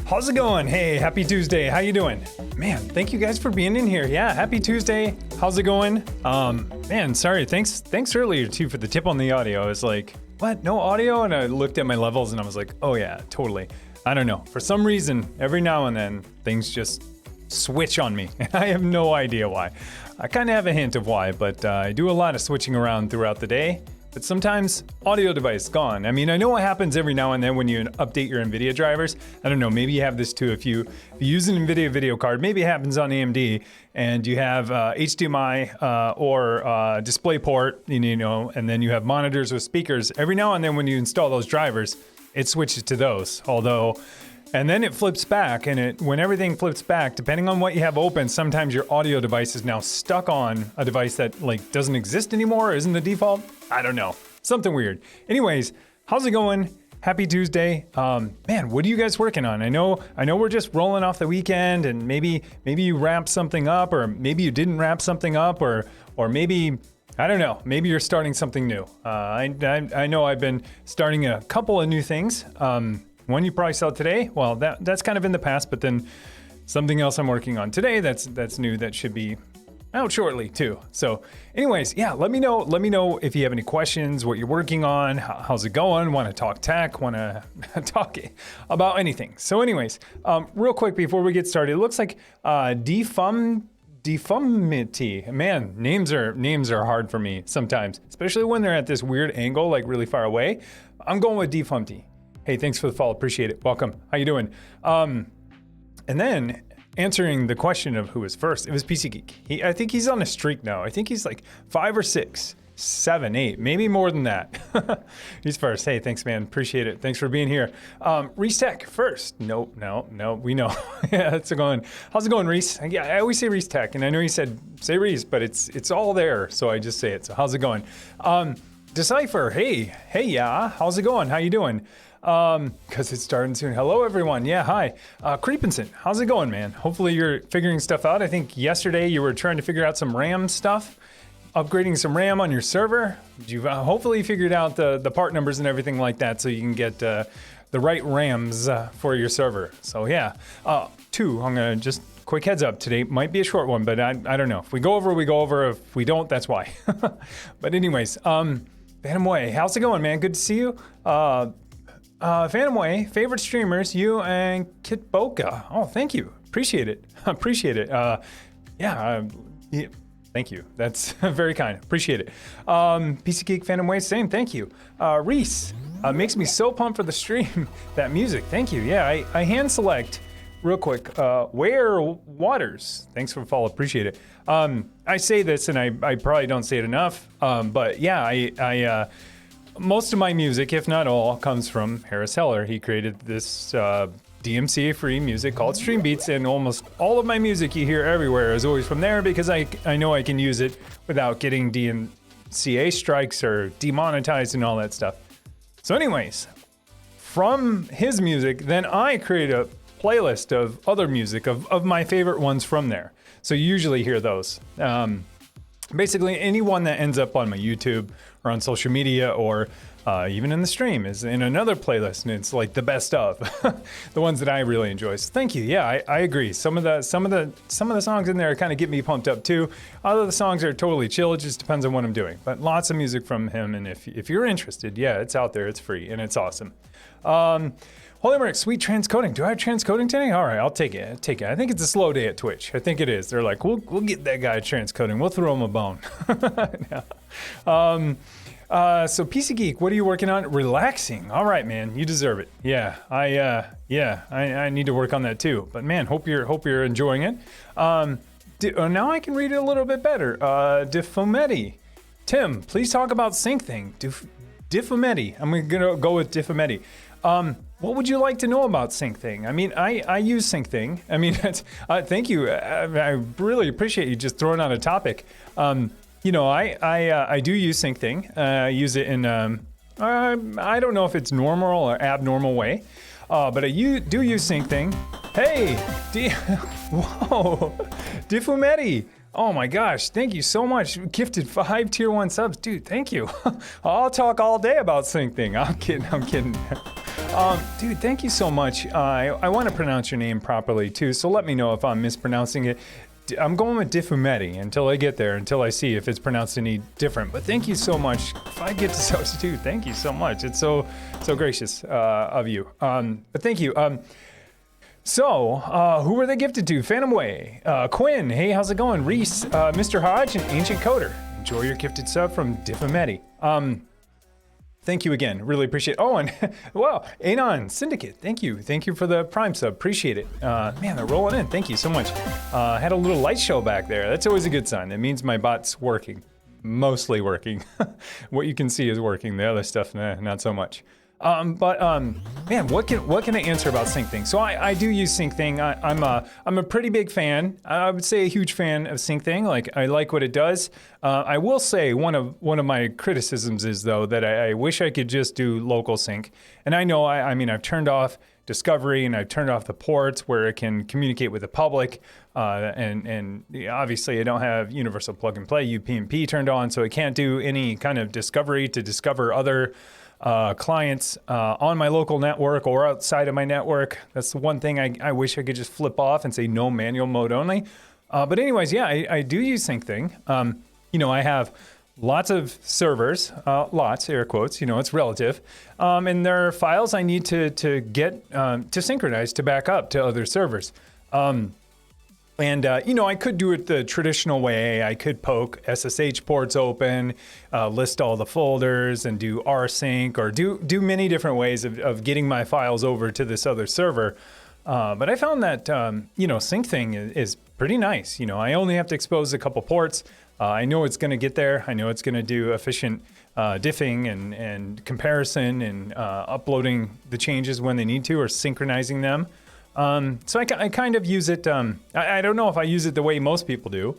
How's it going? Hey, happy Tuesday. How you doing? Man, thank you guys for being in here. Yeah, happy Tuesday. How's it going? Man, sorry. Thanks earlier too for the tip on the audio. I was like, what? No audio? And I looked at my levels and I was like, oh yeah, totally. I don't know. For some reason, every now and then, things just switch on me. I have no idea why. I kind of have a hint of why, but I do a lot of switching around throughout the day. But sometimes audio device gone. I mean, I know what happens every now and then when you update your NVIDIA drivers. I don't know, maybe you have this too. If you use an NVIDIA video card, maybe it happens on AMD, and you have HDMI or DisplayPort, you know, and then you have monitors with speakers. Every now and then when you install those drivers, it switches to those. And then it flips back, and when everything flips back, depending on what you have open, sometimes your audio device is now stuck on a device that like doesn't exist anymore, or isn't the default. I don't know, something weird. Anyways, how's it going? Happy Tuesday. Man, what are you guys working on? I know we're just rolling off the weekend, and maybe you wrapped something up, or maybe you didn't wrap something up, or maybe, I don't know, maybe you're starting something new. I know I've been starting a couple of new things. One you probably saw today. Well, that's kind of in the past, but then something else I'm working on today that's new that should be out shortly too. So anyways, yeah, let me know if you have any questions, what you're working on, how's it going, want to talk tech, want to talk about anything. So anyways, real quick before we get started, it looks like Deformity. Man, names are hard for me sometimes, especially when they're at this weird angle, like really far away. I'm going with Deformity. Hey, thanks for the follow. Appreciate it. Welcome. How you doing? And then answering the question of who was first, it was PC Geek. I think he's on a streak now. I think he's like 5 or 6, 7, 8, maybe more than that. He's first. Hey, thanks, man. Appreciate it. Thanks for being here. Reese Tech first. No, we know. Yeah, how's it going? How's it going, Reese? Yeah, I always say Reese Tech, and I know you said say Reese, but it's all there, so I just say it. So how's it going? Decipher. Hey, yeah. How's it going? How you doing? Because it's starting soon. Hello, everyone. Yeah, hi. Creepinson, how's it going, man? Hopefully you're figuring stuff out. I think yesterday you were trying to figure out some RAM stuff, upgrading some RAM on your server. You've hopefully figured out the part numbers and everything like that so you can get the right RAMs for your server. So yeah. 2, I'm going to just quick heads up. Today might be a short one, but I don't know. If we go over, we go over. If we don't, that's why. But anyways, Phantom Way, how's it going, man? Good to see you. Phantom Way, favorite streamers, you and Kit Boca. Oh, thank you. Appreciate it. Yeah, thank you. That's very kind. Appreciate it. PC Geek, Phantom Way, same. Thank you. Reese, makes me so pumped for the stream. That music. Thank you. Yeah, I hand select real quick. Where Waters. Thanks for the follow. Appreciate it. I say this and I probably don't say it enough. But yeah, I most of my music, if not all, comes from Harris Heller. He created this DMCA-free music called Stream Beats, and almost all of my music you hear everywhere is always from there because I know I can use it without getting DMCA strikes or demonetized and all that stuff. So anyways, from his music, then I create a playlist of other music, of my favorite ones from there. So you usually hear those. Basically, anyone that ends up on my YouTube or on social media or even in the stream is in another playlist, and it's like the best of the ones that I really enjoy. So thank you. Yeah, I agree. Some of the songs in there kind of get me pumped up too. Other the songs are totally chill. It just depends on what I'm doing. But lots of music from him, and if you're interested, yeah, it's out there. It's free and it's awesome. Holy Merrick, sweet transcoding. Do I have transcoding today? All right, I'll take it. I think it's a slow day at Twitch. I think it is. They're like, we'll get that guy transcoding. We'll throw him a bone. So PC Geek, what are you working on? Relaxing. All right, man, you deserve it. Yeah, I need to work on that too. But man, hope you're enjoying it. Now I can read it a little bit better. Defumetti. Tim, please talk about SyncThing. Defumetti. I'm gonna go with Defumetti. What would you like to know about SyncThing? I mean, I use SyncThing. I mean, thank you. I really appreciate you just throwing out a topic. You know, I do use SyncThing. I use it in, I don't know if it's normal or abnormal way, but I do use SyncThing. Hey, whoa, Defumetti. Oh my gosh, thank you so much. Gifted 5 tier 1 subs. Dude, thank you. I'll talk all day about SyncThing. I'm kidding. Dude, thank you so much. I want to pronounce your name properly too, so let me know if I'm mispronouncing it. I'm going with Diffumeti until I get there, until I see if it's pronounced any different. But thank you so much. If I get to substitute, thank you so much. It's so gracious of you. But thank you. So, who were they gifted to? Phantom Way, Quinn, hey, how's it going? Reese, Mr. Hodge, and Ancient Coder. Enjoy your gifted sub from Diffumeti. Thank you again, really appreciate it. Oh, and wow, Anon, Syndicate, thank you. Thank you for the Prime sub, appreciate it. Man, they're rolling in, thank you so much. Had a little light show back there. That's always a good sign. That means my bot's working, mostly working. What you can see is working, the other stuff, not so much. Man, what can I answer about SyncThing? So I do use SyncThing. I'm a pretty big fan. I would say a huge fan of SyncThing. Like, I like what it does. I will say one of my criticisms is though that I wish I could just do local sync. And I know I mean I've turned off Discovery and I've turned off the ports where it can communicate with the public. And obviously I don't have universal plug and play UPnP turned on, so it can't do any kind of discovery to discover other clients on my local network or outside of my network. That's the one thing I wish I could just flip off and say no manual mode only. But anyways, yeah, I do use SyncThing. You know, I have lots of servers, lots, air quotes, you know, it's relative. And there are files I need to get to synchronize, to back up to other servers. And, you know, I could do it the traditional way. I could poke SSH ports open, list all the folders and do rsync or do many different ways of getting my files over to this other server. But I found that, you know, SyncThing is pretty nice. You know, I only have to expose a couple ports. I know it's going to get there. I know it's going to do efficient diffing and comparison and uploading the changes when they need to or synchronizing them. So I kind of use it, I don't know if I use it the way most people do,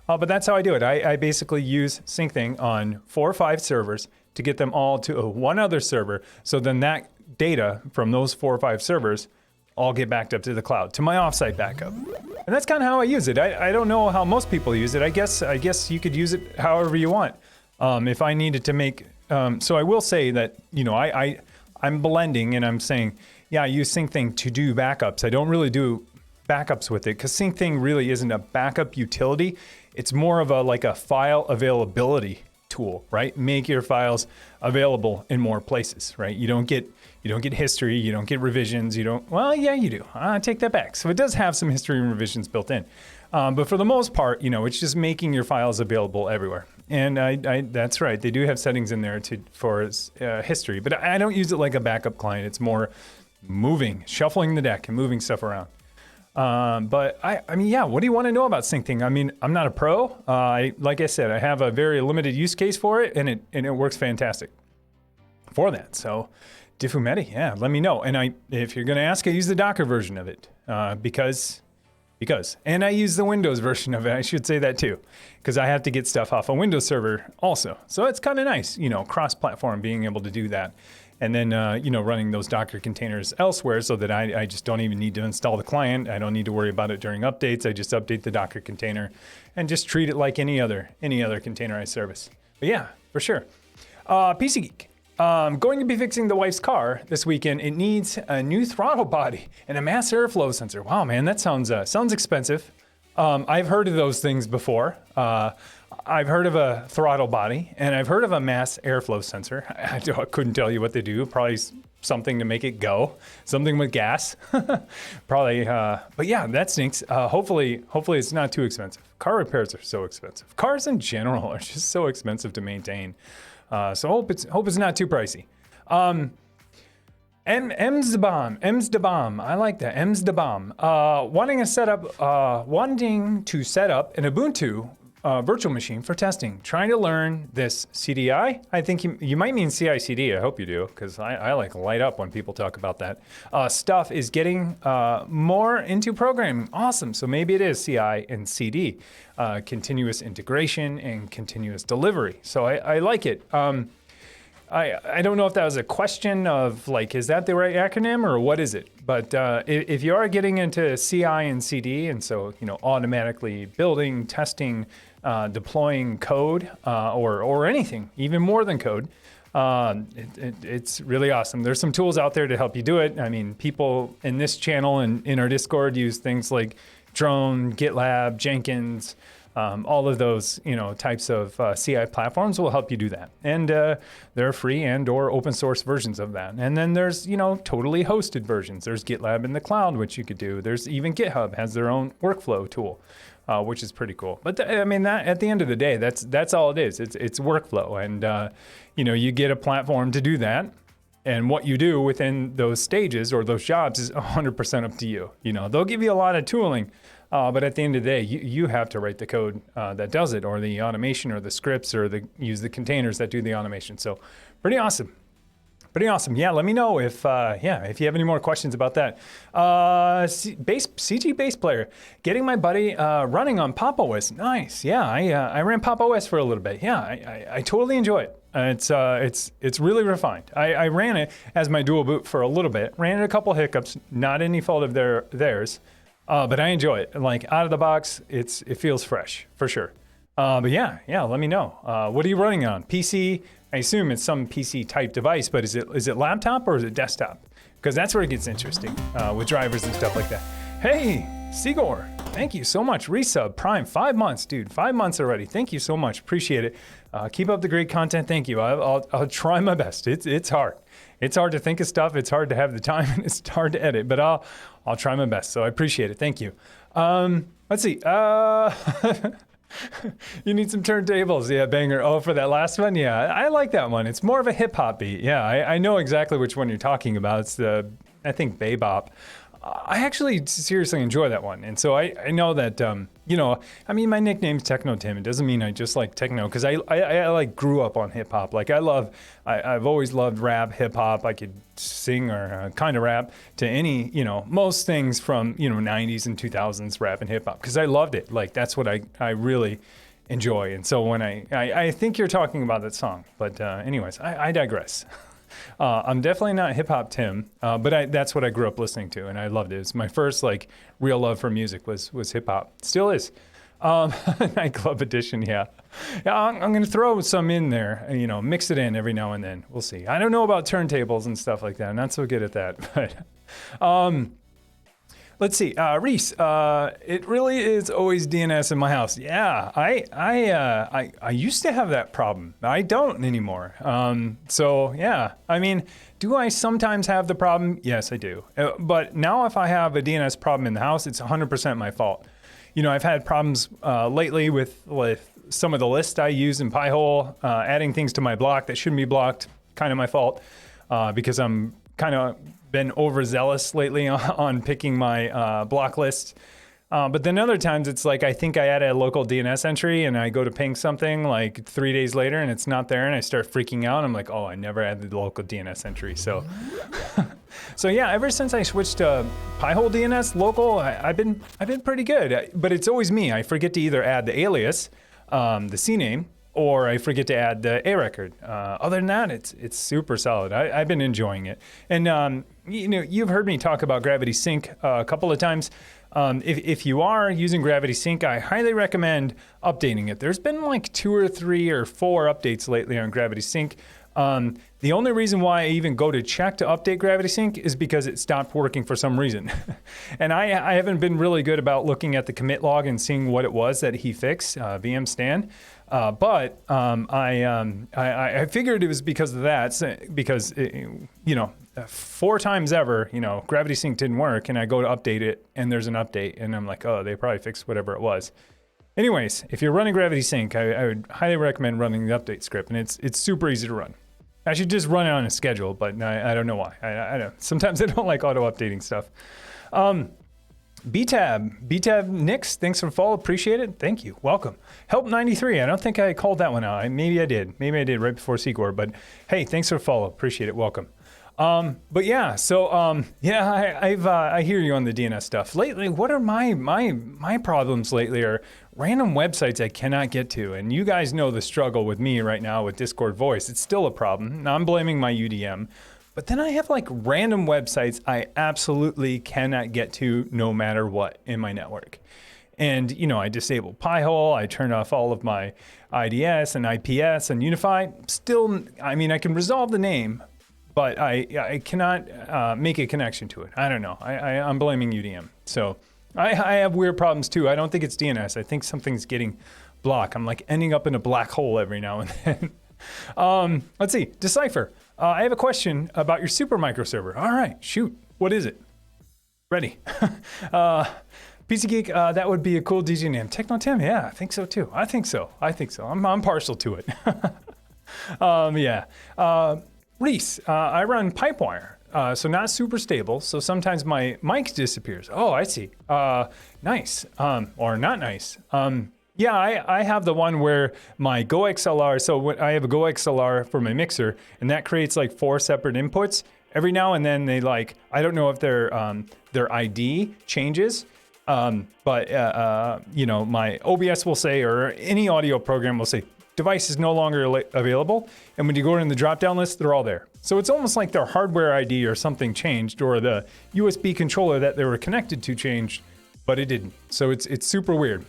but that's how I do it. I basically use SyncThing on 4 or 5 servers to get them all to one other server. So then that data from those 4 or 5 servers all get backed up to the cloud, to my offsite backup. And that's kind of how I use it. I don't know how most people use it. I guess you could use it however you want. If I needed to make, so I will say that, you know, I'm blending and I'm saying, yeah, I use SyncThing to do backups. I don't really do backups with it because SyncThing really isn't a backup utility. It's more of like a file availability tool, right? Make your files available in more places, right? You don't get history, you don't get revisions, well, yeah, you do. I take that back. So it does have some history and revisions built in. But for the most part, you know, it's just making your files available everywhere. And that's right. They do have settings in there for history, but I don't use it like a backup client. It's more shuffling the deck and moving stuff around. But I mean, yeah, what do you want to know about SyncThing? I mean, I'm not a pro. Like I said, I have a very limited use case for it, and it works fantastic for that. So Diffumeti, yeah, let me know. And if you're going to ask, I use the Docker version of it because, and I use the Windows version of it. I should say that too, because I have to get stuff off a Windows server also. So it's kind of nice, you know, cross-platform, being able to do that. And then, you know, running those Docker containers elsewhere so that I just don't even need to install the client. I don't need to worry about it during updates. I just update the Docker container and just treat it like any other containerized service. But yeah, for sure. PC Geek. Going to be fixing the wife's car this weekend. It needs a new throttle body and a mass airflow sensor. Wow, man, that sounds expensive. I've heard of those things before. I've heard of a throttle body, and I've heard of a mass airflow sensor. I couldn't tell you what they do. Probably something to make it go, something with gas. Probably, but yeah, that stinks. Hopefully it's not too expensive. Car repairs are so expensive. Cars in general are just so expensive to maintain. So hope it's not too pricey. M's the bomb. I like that. M's the bomb. Wanting to set up an Ubuntu virtual machine for testing. Trying to learn this CDI. I think you might mean CI/CD. I hope you do, because I like light up when people talk about that. Stuff is getting more into programming. Awesome. So maybe it is CI and CD, continuous integration and continuous delivery. So I like it. I don't know if that was a question of like, is that the right acronym or what is it? But if you are getting into CI and CD, and so, you know, automatically building, testing, deploying code, or anything, even more than code, It's really awesome. There's some tools out there to help you do it. I mean, people in this channel and in our Discord use things like Drone, GitLab, Jenkins, all of those, types of CI platforms will help you do that. And there are free and or open source versions of that. And then there's, totally hosted versions. There's GitLab in the cloud, which you could do. There's even GitHub has their own workflow tool, which is pretty cool. But that at the end of the day, that's all it is. It's workflow. And, you get a platform to do that. And what you do within those stages or those jobs is 100% up to you. They'll give you a lot of tooling, but at the end of the day, you have to write the code that does it, or the automation, or the scripts, or use the containers that do the automation. So pretty awesome. Pretty awesome. Yeah, let me know if you have any more questions about that. CG bass player, getting my buddy running on PopOS. Nice. Yeah, I ran PopOS for a little bit. Yeah, I totally enjoy it. It's really refined. I ran it as my dual boot for a little bit. Ran it a couple hiccups, not any fault of theirs, but I enjoy it. Like out of the box, it feels fresh for sure. But yeah, let me know. What are you running on? PC? I assume it's some PC type device, but is it laptop or is it desktop? Because that's where it gets interesting with drivers and stuff like that. Hey, Sigor, thank you so much. Resub Prime, 5 months, dude. 5 months already. Thank you so much. Appreciate it. Keep up the great content. Thank you. I'll try my best. It's hard. It's hard to think of stuff. It's hard to have the time, and it's hard to edit. But I'll try my best. So I appreciate it. Thank you. Let's see. You need some turntables. Yeah, banger. Oh, for that last one? Yeah, I like that one. It's more of a hip-hop beat. Yeah, I know exactly which one you're talking about. It's I think, Bebop. I actually seriously enjoy that one. And so I know that, my nickname's Techno Tim. It doesn't mean I just like techno, because I like grew up on hip hop. Like I've always loved rap, hip hop. I could sing or kind of rap to any, most things from, 90s and 2000s rap and hip hop, because I loved it. Like that's what I really enjoy. And so when I think you're talking about that song, but anyways, I digress. I'm definitely not hip hop Tim, but that's what I grew up listening to, and I loved it. It's my first real love for music was hip hop. Still is. Nightclub edition, yeah. I'm gonna throw some in there, mix it in every now and then. We'll see. I don't know about turntables and stuff like that. I'm not so good at that, but let's see. Reese, it really is always DNS in my house. Yeah, I used to have that problem. I don't anymore. So yeah, do I sometimes have the problem? Yes, I do. But now if I have a DNS problem in the house, it's 100% my fault. I've had problems lately with some of the lists I use in Pi-hole, adding things to my block that shouldn't be blocked. Kind of my fault because I'm kind of been overzealous lately on picking my block list. But then other times it's like I think I added a local DNS entry and I go to ping something 3 days later and it's not there and I start freaking out. I'm like, oh, I never added the local DNS entry. So so yeah, ever since I switched to Pi-hole DNS local, I've been pretty good. But it's always me. I forget to either add the alias, the CNAME, or I forget to add the A record. Other than that, it's super solid. I've been enjoying it. And you've heard me talk about Gravity Sync a couple of times. If you are using Gravity Sync, I highly recommend updating it. There's been 2 or 3 or 4 updates lately on Gravity Sync. The only reason why I even go to check to update Gravity Sync is because it stopped working for some reason. And I haven't been really good about looking at the commit log and seeing what it was that he fixed, VM Stan. But I figured it was because of that, because 4 times ever, Gravity Sync didn't work, and I go to update it, and there's an update, and I'm like, oh, they probably fixed whatever it was. Anyways, if you're running Gravity Sync, I would highly recommend running the update script, and it's super easy to run. I should just run it on a schedule, but I don't know why. I don't. Sometimes I don't like auto updating stuff. BTAB Nix, thanks for the follow, appreciate it. Thank you, welcome. Help 93, I don't think I called that one out. Maybe I did right before Sigor, but hey, thanks for the follow, appreciate it, welcome. But yeah, so I hear you on the DNS stuff. Lately, what are my problems lately are random websites I cannot get to, and you guys know the struggle with me right now with Discord voice. It's still a problem. Now I'm blaming my UDM. But then I have random websites I absolutely cannot get to no matter what in my network. And, you know, I disabled Pi-hole, I turned off all of my IDS and IPS and Unify. Still, I mean, I can resolve the name, but I cannot make a connection to it. I don't know. I'm blaming UDM. So I have weird problems too. I don't think it's DNS. I think something's getting blocked. I'm like ending up in a black hole every now and then. Let's see. Decipher. I have a question about your super micro server. All right, shoot. What is it? Ready. PC Geek, that would be a cool DJ name. Techno Tim, yeah, I think so too. I think so. I'm partial to it. Reese, I run Pipewire, so not super stable. So sometimes my mic disappears. Oh, I see. Nice, or not nice. Yeah, I have the one where my Go XLR, so I have a Go XLR for my mixer, and that creates like 4 separate inputs. Every now and then they like, I don't know if their ID changes, but you know, my OBS will say, or any audio program will say, device is no longer available. And when you go in the drop-down list, they're all there. So it's almost like their hardware ID or something changed, or the USB controller that they were connected to changed, but it didn't. So it's super weird.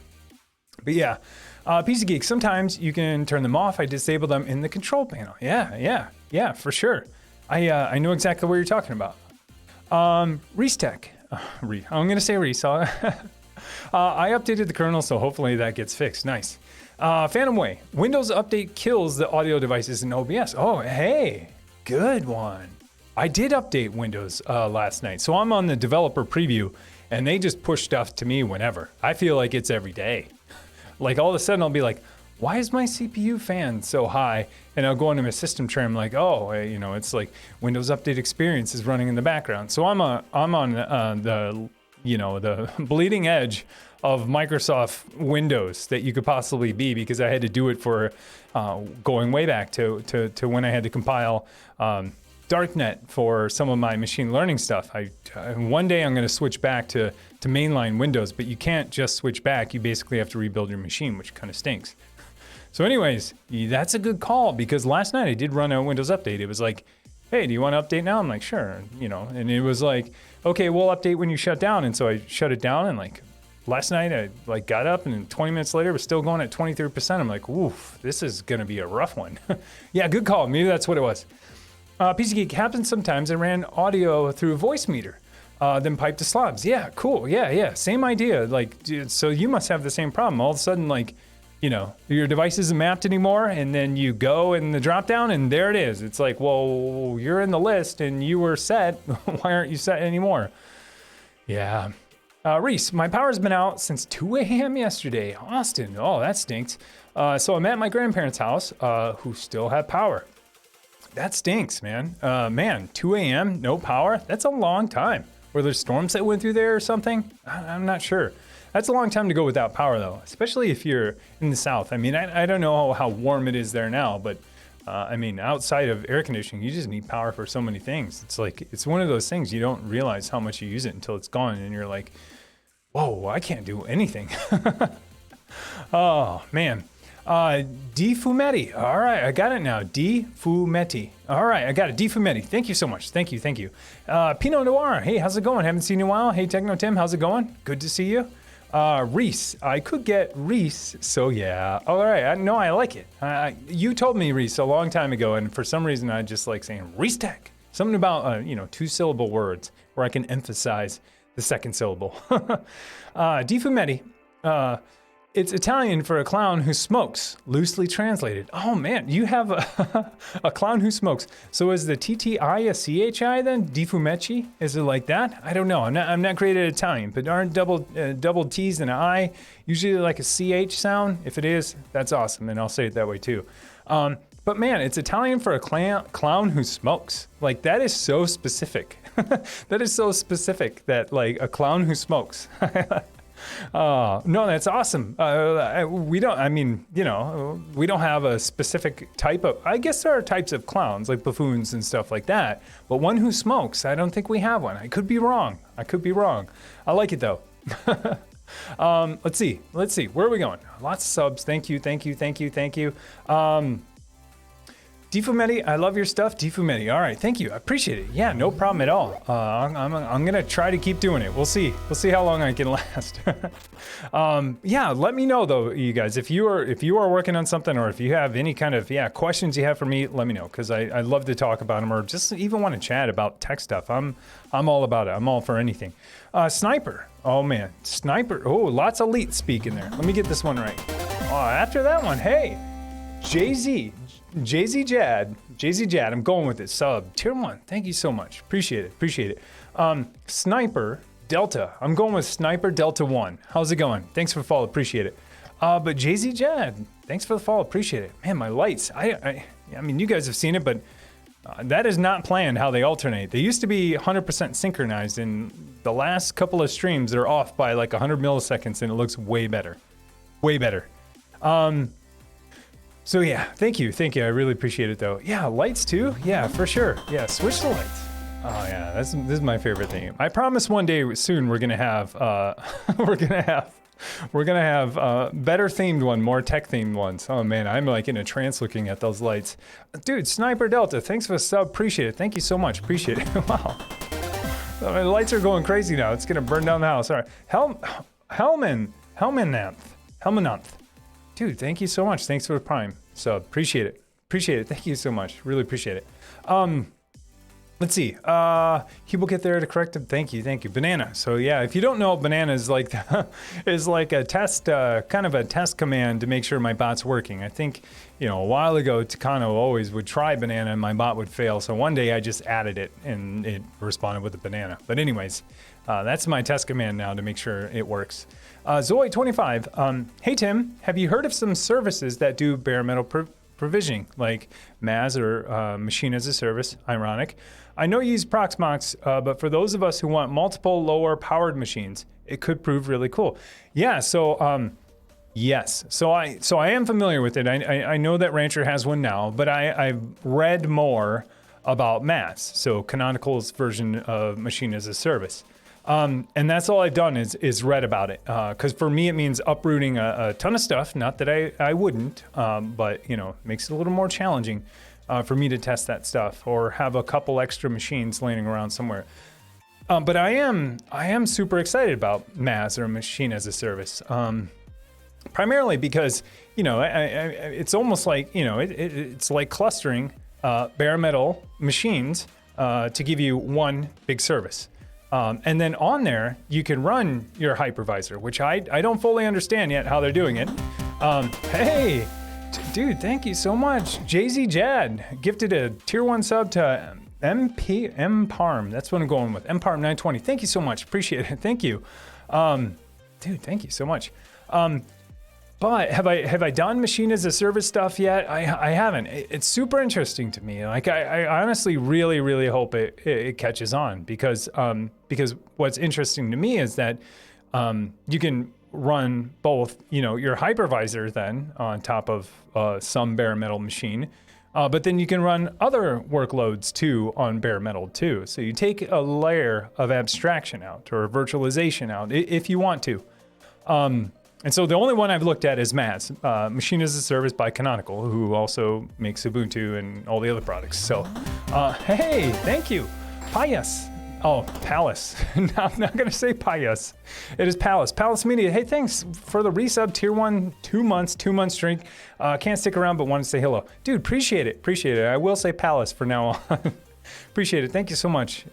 But yeah, PC Geek, sometimes you can turn them off. I disable them in the control panel. Yeah, for sure. I know exactly what you're talking about. Reese Tech. I'm going to say Reese. I updated the kernel, so hopefully that gets fixed. Nice. Phantom Way. Windows Update kills the audio devices in OBS. Oh, hey, good one. I did update Windows last night, so I'm on the developer preview, and they just push stuff to me whenever. I feel like it's every day. Like all of a sudden I'll be like, why is my CPU fan so high? And I'll go into my system tray. I'm like, oh, you know, it's like Windows Update Experience is running in the background. So I'm on the, you know, the bleeding edge of Microsoft Windows that you could possibly be, because I had to do it for going way back to when I had to compile Darknet for some of my machine learning stuff. One day I'm going to switch back to mainline Windows, but you can't just switch back. You basically have to rebuild your machine, which kind of stinks. So anyways, that's a good call, because last night I did run a Windows update. It was like, hey, do you want to update now? I'm like, sure, you know, and it was like, okay, we'll update when you shut down. And so I shut it down, and like last night I like got up, and then 20 minutes later it was still going at 23%. I'm like, oof, this is going to be a rough one. Yeah, good call. Maybe that's what it was. PC Geek, happens sometimes. I ran audio through a voice meter, then piped to slobs. Yeah, cool. Yeah. Same idea. Like, dude, so you must have the same problem. All of a sudden, like, you know, your device isn't mapped anymore, and then you go in the drop down, and there it is. It's like, well, you're in the list, and you were set. Why aren't you set anymore? Yeah. Reese, my power's been out since 2 a.m. yesterday. Austin, oh, that stinks. So I'm at my grandparents' house, who still have power. That stinks, man. 2 a.m., no power? That's a long time. Were there storms that went through there or something? I'm not sure. That's a long time to go without power, though, especially if you're in the South. I mean, I don't know how warm it is there now, but I mean, outside of air conditioning, you just need power for so many things. It's like, it's one of those things you don't realize how much you use it until it's gone, and you're like, whoa, I can't do anything. Oh, man. D Fumetti. All right, I got it now. D Fumetti. All right, I got it. D Fumetti. Thank you so much. Thank you. Pinot Noir. Hey, how's it going? Haven't seen you in a while. Hey, Techno Tim, how's it going? Good to see you. Reese. I could get Reese, so yeah. All right, no, I like it. You told me Reese a long time ago, and for some reason I just like saying Reese Tech. Something about, 2-syllable words where I can emphasize the second syllable. D Fumetti. It's Italian for a clown who smokes, loosely translated. Oh man, you have a clown who smokes. So is the TTI a CHI then? Di Fumetti? Is it like that? I don't know. I'm not great at Italian, but aren't double T's and an I usually like a CH sound? If it is, that's awesome, and I'll say it that way too. But man, it's Italian for a clown who smokes. Like, that is so specific. That is so specific that, like, a clown who smokes. No, that's awesome. We don't have a specific type of, I guess there are types of clowns, like buffoons and stuff like that, but one who smokes, I don't think we have one. I could be wrong. I like it though. Let's see. Where are we going? Lots of subs. Thank you. D Difumetti, I love your stuff. Difumetti. All right, thank you. I appreciate it. Yeah, no problem at all. I'm gonna try to keep doing it. We'll see. We'll see how long I can last. Yeah, let me know though, you guys. If you are working on something, or if you have any kind of questions you have for me, let me know, because I love to talk about them, or just even want to chat about tech stuff. I'm all about it. I'm all for anything. Sniper. Oh man, Sniper. Oh, lots of elite speak in there. Let me get this one right. After that one, hey, Jay-Z Jad, I'm going with it. Sub, tier 1, thank you so much. Appreciate it. Sniper Delta, I'm going with Sniper Delta 1. How's it going? Thanks for the follow, appreciate it. But Jay-Z Jad, thanks for the follow, appreciate it. Man, my lights, I mean, you guys have seen it, but that is not planned how they alternate. They used to be 100% synchronized, and the last couple of streams, they're off by like 100 milliseconds, and it looks way better. Way better. So yeah, thank you. I really appreciate it though. Yeah, lights too. Yeah, for sure. Yeah, switch the lights. Oh yeah, this is my favorite thing. I promise one day soon we're gonna have better themed one, more tech themed ones. Oh man, I'm like in a trance looking at those lights. Dude, Sniper Delta, thanks for the sub. Appreciate it. Thank you so much. Appreciate it. Wow. The lights are going crazy now. It's gonna burn down the house. All right. Helmananth. Dude, thank you so much. Thanks for the Prime. So appreciate it. Thank you so much. Really appreciate it. Let's see. He will get there to correct him. Thank you. Banana. So yeah, if you don't know, banana is like a test, kind of a test command to make sure my bot's working. I think, a while ago, Takano always would try banana and my bot would fail. So one day I just added it and it responded with a banana. But anyways, that's my test command now to make sure it works. Zoe25, hey Tim, have you heard of some services that do bare metal provisioning, like MAS or Machine as a Service? Ironic. I know you use Proxmox, but for those of us who want multiple lower powered machines, it could prove really cool. Yeah, so yes. So I am familiar with it. I know that Rancher has one now, but I've read more about MAS, so Canonical's version of Machine as a Service. And that's all I've done is read about it. Because for me, it means uprooting a ton of stuff. Not that I wouldn't, but makes it a little more challenging for me to test that stuff or have a couple extra machines laying around somewhere. But I am super excited about MAS or Machine as a Service. Primarily because it's almost like it's like clustering bare metal machines to give you one big service. And then on there, you can run your hypervisor, which I don't fully understand yet how they're doing it. Hey, dude, thank you so much. Jay-Z Jad gifted a tier 1 sub to Mparm. That's what I'm going with. Mparm 920. Thank you so much. Appreciate it. Thank you. Dude, thank you so much. But have I done Machine as a Service stuff yet? I haven't. It's super interesting to me. Like I honestly really hope it catches on because what's interesting to me is that you can run both your hypervisor then on top of some bare metal machine, but then you can run other workloads too on bare metal too. So you take a layer of abstraction out or virtualization out if you want to. And so the only one I've looked at is MAS, Machine as a Service by Canonical, who also makes Ubuntu and all the other products. So, hey, thank you. Payas. Oh, Palace. No, I'm not going to say Payas. It is Palace. Palace Media. Hey, thanks for the resub. Tier 1, 2 months, 2 months streak. Can't stick around, but wanted to say hello. Dude, appreciate it. I will say Palace for now on. Appreciate it. Thank you so much.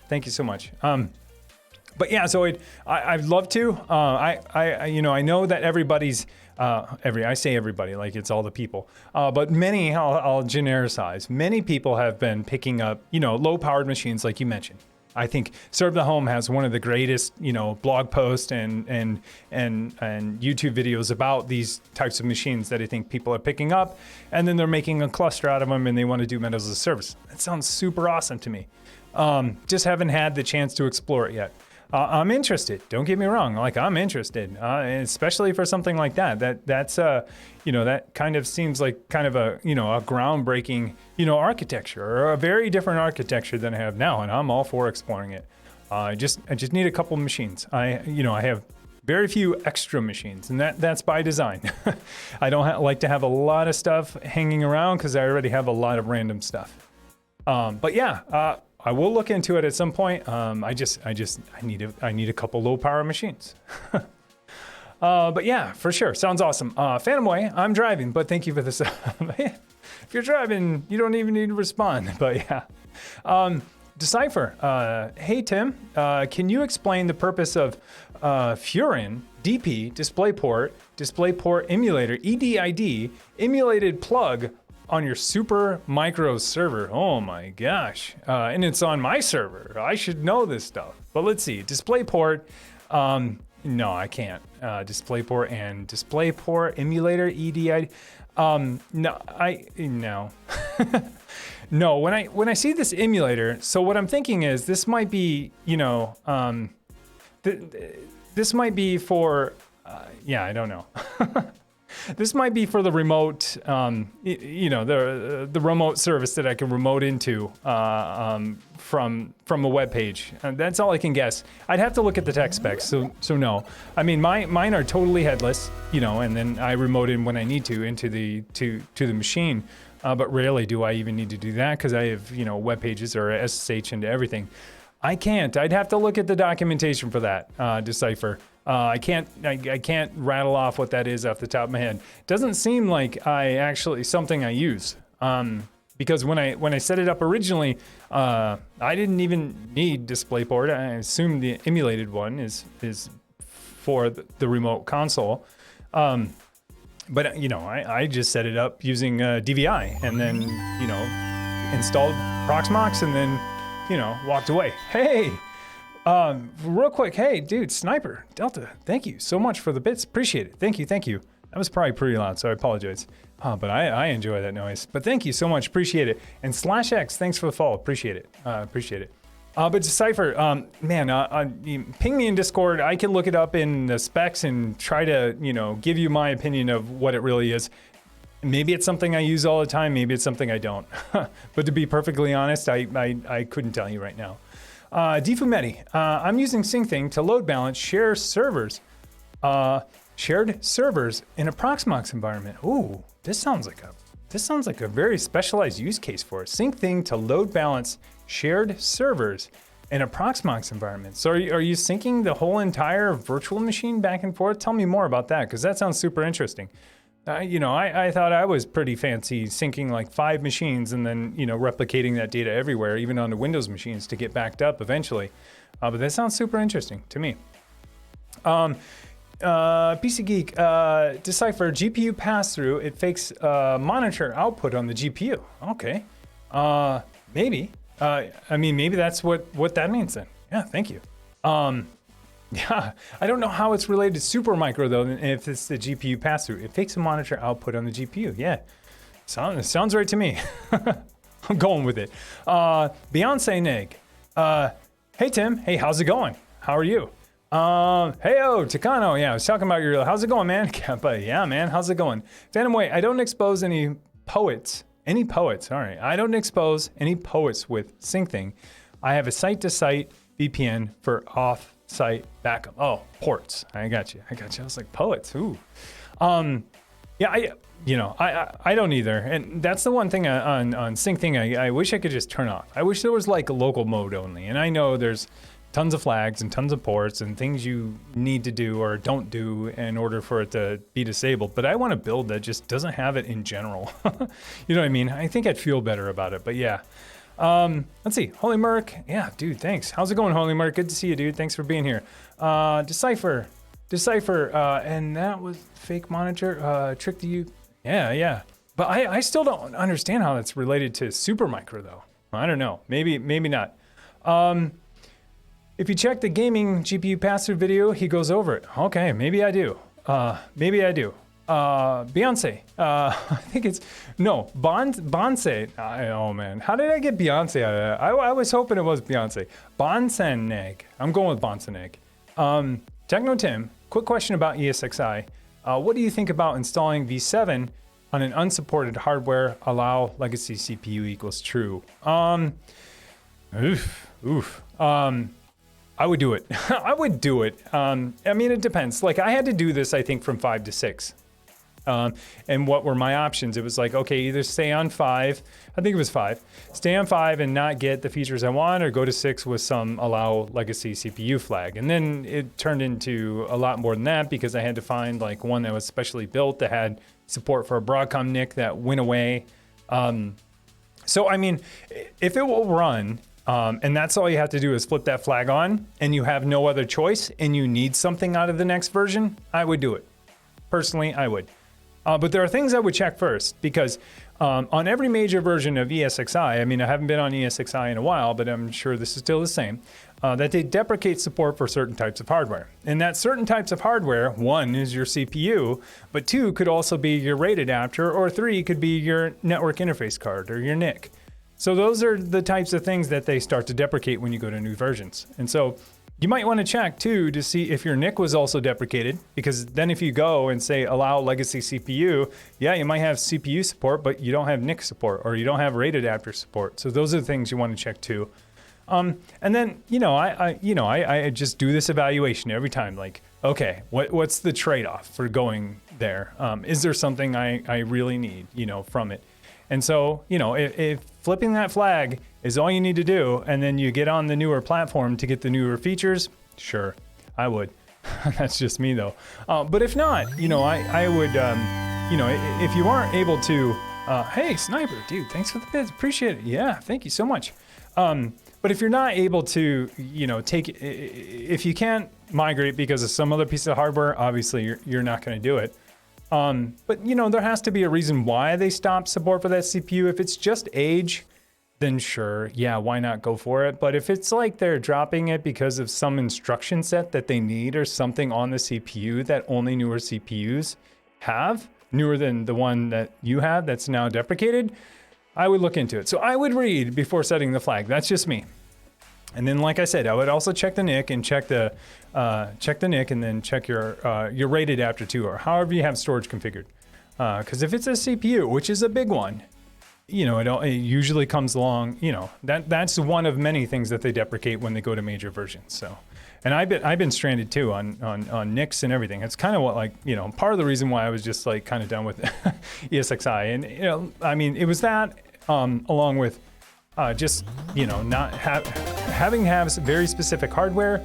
But yeah, so I'd love to. I know that everybody's I say everybody like it's all the people, but many I'll genericize. Many people have been picking up low-powered machines like you mentioned. I think Serve the Home has one of the greatest blog posts and YouTube videos about these types of machines that I think people are picking up, and then they're making a cluster out of them and they want to do Metal as a Service. That sounds super awesome to me. Just haven't had the chance to explore it yet. I'm interested. Don't get me wrong. Like I'm interested, especially for something like that. That's that kind of seems like kind of a a groundbreaking architecture or a very different architecture than I have now, and I'm all for exploring it. I just need a couple of machines. I have Very few extra machines, and that's by design. I don't like to have a lot of stuff hanging around because I already have a lot of random stuff. But yeah, I will look into it at some point. I need a couple low power machines. But yeah, for sure, sounds awesome. Phantom Way, I'm driving, but thank you for this. If you're driving, you don't even need to respond. But yeah. Decipher, hey Tim, can you explain the purpose of Furin DP DisplayPort emulator EDID emulated plug on your Super Micro server? Oh my gosh, and it's on my server. I should know this stuff. But let's see, DisplayPort. No, I can't. DisplayPort and DisplayPort emulator EDID. No. No, when I see this emulator, so what I'm thinking is this might be, this might be for, I don't know. This might be for the remote, the remote service that I can remote into from a web page. That's all I can guess. I'd have to look at the tech specs. So no. I mean, mine are totally headless, and then I remote in when I need to into the machine. But rarely do I even need to do that because I have, web pages or SSH into everything. I can't. I'd have to look at the documentation for that, Decipher. I can't rattle off what that is off the top of my head. Doesn't seem like something I use. Because when I set it up originally, I didn't even need DisplayPort. I assume the emulated one is for the remote console. But I just set it up using DVI and then installed Proxmox and then walked away. Hey, real quick, hey dude, Sniper Delta, thank you so much for the bits. Appreciate it. Thank you. That was probably pretty loud, so I apologize. But I enjoy that noise. But thank you so much. Appreciate it. And /X, thanks for the follow. Appreciate it. But Decipher, ping me in Discord. I can look it up in the specs and try to, give you my opinion of what it really is. Maybe it's something I use all the time. Maybe it's something I don't. But to be perfectly honest, I couldn't tell you right now. Difumeti, I'm using SyncThing to load balance shared servers in a Proxmox environment. Ooh, this sounds like a very specialized use case for it. SyncThing to load balance shared servers in a Proxmox environment. So are you syncing the whole entire virtual machine back and forth? Tell me more about that, because that sounds super interesting. I thought I was pretty fancy syncing like 5 machines and then, replicating that data everywhere, even onto Windows machines to get backed up eventually. But that sounds super interesting to me. PC Geek, Decipher, GPU pass-through, it fakes monitor output on the GPU. Okay. Maybe. Maybe that's what that means then. Yeah, thank you. Yeah, I don't know how it's related to Supermicro though, if it's the GPU pass-through. It fakes a monitor output on the GPU. Yeah, sounds right to me. I'm going with it. Beyonce Neg. Hey Tim, hey, how's it going? How are you? Heyo, Takano, yeah, I was talking about how's it going, man? But yeah, man, how's it going? Phantom Way, I don't expose any poets, all right. I don't expose any poets with SyncThing. I have a site-to-site VPN for off-site backup. Oh, ports, I got you. I was like, poets, ooh. Yeah, I don't either. And that's the one thing on SyncThing I wish I could just turn off. I wish there was like a local mode only. And I know there's tons of flags and tons of ports and things you need to do or don't do in order for it to be disabled. But I want a build that just doesn't have it in general. You know what I mean? I think I'd feel better about it, but yeah. Let's see, Holy Merc. Yeah, dude, thanks. How's it going, Holy Merc? Good to see you, dude. Thanks for being here. Decipher, and that was fake monitor, trick to you. Yeah. But I still don't understand how that's related to Supermicro though. I don't know, maybe not. If you check the gaming GPU pass-through video, he goes over it. Okay, maybe I do. Beyonce. I think it's Bonse. Oh man, how did I get Beyonce out of that? I was hoping it was Beyonce. Bonseneg. I'm going with Bonseneg. Techno Tim. Quick question about ESXi. What do you think about installing V7 on an unsupported hardware? Allow legacy CPU equals true. I would do it. I would do it. I mean, it depends. Like I had to do this, I think, from 5 to 6. And what were my options? It was like, okay, either stay on 5, I think it was 5, stay on 5 and not get the features I want, or go to 6 with some allow legacy CPU flag. And then it turned into a lot more than that because I had to find like one that was specially built that had support for a Broadcom NIC that went away. So, I mean, if it will run, and that's all you have to do is flip that flag on, and you have no other choice, and you need something out of the next version, I would do it. Personally, I would. But there are things I would check first, because on every major version of ESXi, I mean, I haven't been on ESXi in a while, but I'm sure this is still the same, that they deprecate support for certain types of hardware. And that certain types of hardware, 1 is your CPU, but 2 could also be your RAID adapter, or 3 could be your network interface card or your NIC. So those are the types of things that they start to deprecate when you go to new versions. And so you might want to check too to see if your NIC was also deprecated, because then if you go and say allow legacy CPU, yeah, you might have CPU support, but you don't have NIC support, or you don't have RAID adapter support. So those are the things you want to check too. And then, I just do this evaluation every time. Like, okay, what's the trade-off for going there? Is there something I really need, from it? And so, if flipping that flag is all you need to do, and then you get on the newer platform to get the newer features, sure, I would. That's just me though. But if not, I would, if you aren't able to, hey, Sniper, dude, thanks for the bits, appreciate it. Yeah, thank you so much. But if you're not able to, if you can't migrate because of some other piece of hardware, obviously you're not going to do it. But there has to be a reason why they stopped support for that CPU. If it's just age, then sure, yeah, why not go for it? But if it's like they're dropping it because of some instruction set that they need or something on the CPU that only newer CPUs have, newer than the one that you have that's now deprecated, I would look into it. So I would read before setting the flag. That's just me. And then, like I said, I would also check the NIC and check the NIC, and then check your RAID adapter too, or however you have storage configured. Because if it's a CPU, which is a big one, it usually comes along. That's one of many things that they deprecate when they go to major versions. So, and I've been stranded too on NICs and everything. It's kind of what part of the reason why I was just like kind of done with ESXi, and I mean it was that along with just not having to have very specific hardware,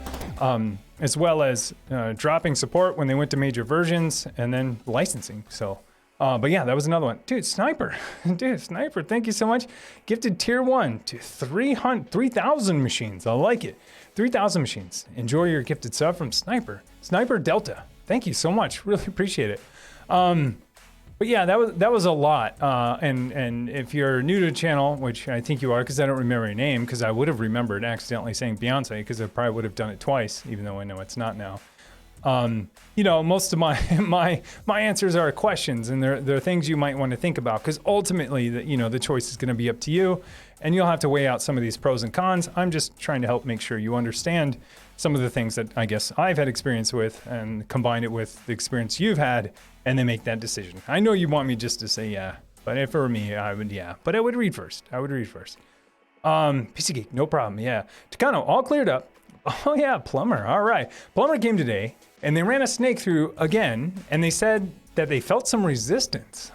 as well as dropping support when they went to major versions, and then licensing. So, but yeah, that was another one. Dude, Sniper, thank you so much. Gifted tier 1 to 3,000 machines. I like it. 3,000 machines. Enjoy your gifted sub from Sniper Delta. Thank you so much. Really appreciate it. But yeah, that was a lot. And if you're new to the channel, which I think you are, because I don't remember your name, because I would have remembered accidentally saying Beyonce, because I probably would have done it twice, even though I know it's not now. Most of my answers are questions, and they're things you might want to think about, because ultimately, the choice is going to be up to you, and you'll have to weigh out some of these pros and cons. I'm just trying to help make sure you understand some of the things that I guess I've had experience with, and combine it with the experience you've had, and then make that decision. I know you want me just to say yeah, but if it were me, I would yeah. But I would read first. PC Geek, no problem, yeah. Takano, all cleared up. Oh yeah, Plumber, all right. Plumber came today, and they ran a snake through again, and they said that they felt some resistance.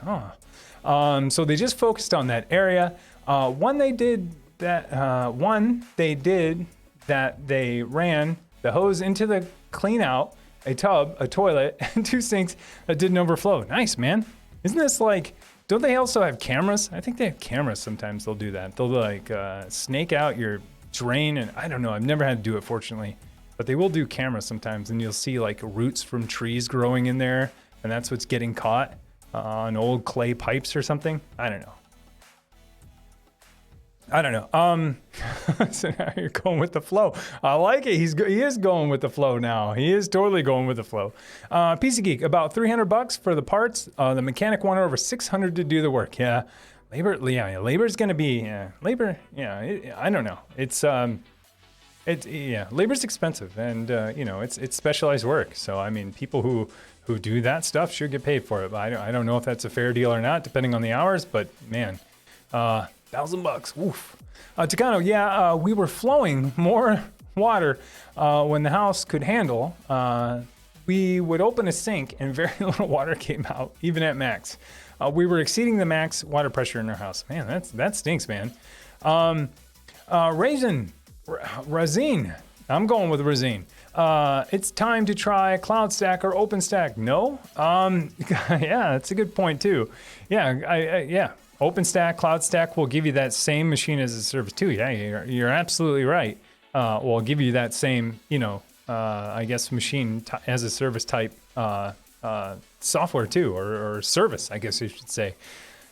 So they just focused on that area. They ran the hose into the clean out, a tub, a toilet, and 2 sinks that didn't overflow. Nice, man. Isn't this like, don't they also have cameras? I think they have cameras sometimes. They'll do that. They'll like snake out your drain, and I don't know. I've never had to do it, fortunately. But they will do cameras sometimes, and you'll see like roots from trees growing in there, and that's what's getting caught on old clay pipes or something. I don't know. So now you're going with the flow. I like it. He is going with the flow now. He is totally going with the flow. PC Geek, about $300 for the parts. The mechanic wanted over $600 to do the work. Yeah, labor's gonna be labor. Yeah, I don't know. Labor's expensive, and it's specialized work. So I mean, people who do that stuff should get paid for it. But I don't know if that's a fair deal or not, depending on the hours. But man. $1,000. Woof. Takano, we were flowing more water when the house could handle. We would open a sink and very little water came out, even at max. We were exceeding the max water pressure in our house. Man, that stinks, man. Razin, I'm going with Razin. It's time to try CloudStack or OpenStack. No? Yeah, that's a good point too. Yeah, OpenStack, CloudStack will give you that same machine as a service too. Yeah, you're absolutely right. Will give you that same, I guess machine as a service type software too, or service, I guess you should say.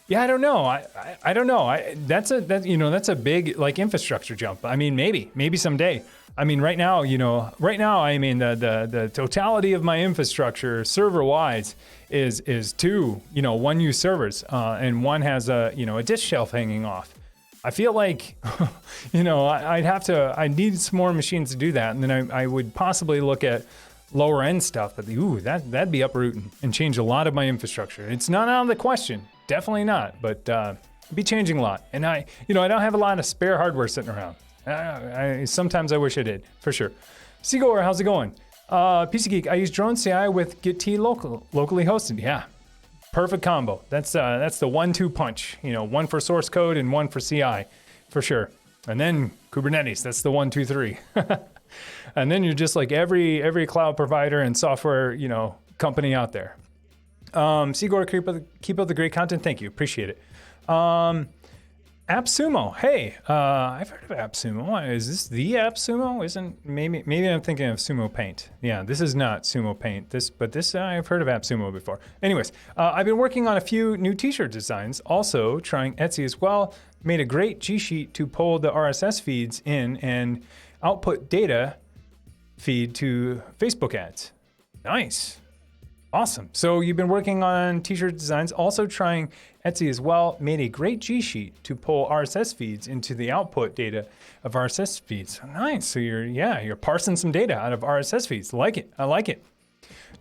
Yeah, I don't know. I don't know. That's a big like infrastructure jump. I mean, maybe someday. I mean, right now, I mean, the totality of my infrastructure server-wise is two, one-use servers, and one has a disk shelf hanging off. I feel like, I need some more machines to do that, and then I would possibly look at lower end stuff, but that'd be uprooting and change a lot of my infrastructure. It's not out of the question, definitely not, but be changing a lot. And I don't have a lot of spare hardware sitting around. Sometimes I wish I did, for sure. Seagoer, how's it going? PC Geek, I use Drone CI with Git locally hosted. Yeah, perfect combo. That's the 1-2 punch. One for source code and one for CI, for sure. And then Kubernetes. That's the 1, 2, 3. And then you're just like every cloud provider and software company out there. Seagoer, keep up the great content. Thank you, appreciate it. AppSumo. Hey, I've heard of AppSumo. Is this the AppSumo? Maybe I'm thinking of Sumo Paint. Yeah, this is not Sumo Paint. But I've heard of AppSumo before. Anyways, I've been working on a few new t-shirt designs. Also trying Etsy as well. Made a great G sheet to pull the RSS feeds in and output data feed to Facebook ads. Nice. Awesome. So you've been working on t-shirt designs, also trying Etsy as well. Made a great G sheet to pull RSS feeds into the output data of RSS feeds. Nice. So you're parsing some data out of RSS feeds. I like it.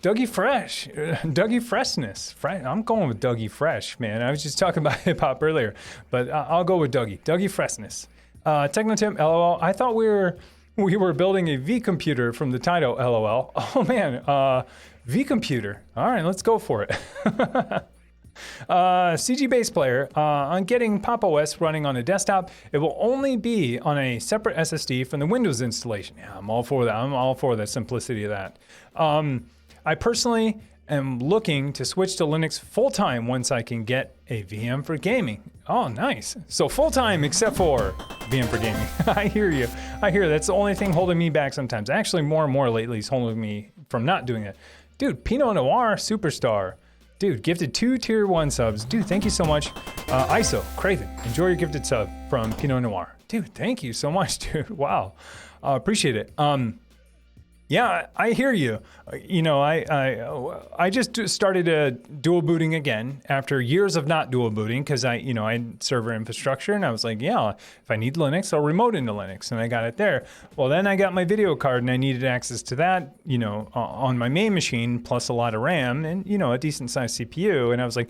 Dougie Freshness. I'm going with Dougie Fresh, man. I was just talking about hip hop earlier, but I'll go with Dougie Freshness. Techno Tim, LOL. I thought we were building a V computer from the title, LOL. Oh man, V computer. All right, let's go for it. CG Bass Player, on getting PopOS running on a desktop, it will only be on a separate SSD from the Windows installation. Yeah, I'm all for that. I'm all for the simplicity of that. I personally am looking to switch to Linux full-time once I can get a VM for gaming. Oh, nice. So full-time except for VM for gaming. I hear you. That's the only thing holding me back sometimes. Actually, more and more lately is holding me from not doing it. Dude, Pinot Noir superstar. Dude, gifted 2 tier 1 subs. Dude, thank you so much. ISO, Craven, enjoy your gifted sub from Pinot Noir. Dude, thank you so much, dude. Wow. Appreciate it. Yeah, I hear you. I just started dual booting again after years of not dual booting because I had server infrastructure and I was like, yeah, if I need Linux, I'll remote into Linux, and I got it there. Well, then I got my video card and I needed access to that, on my main machine plus a lot of RAM and a decent sized CPU, and I was like,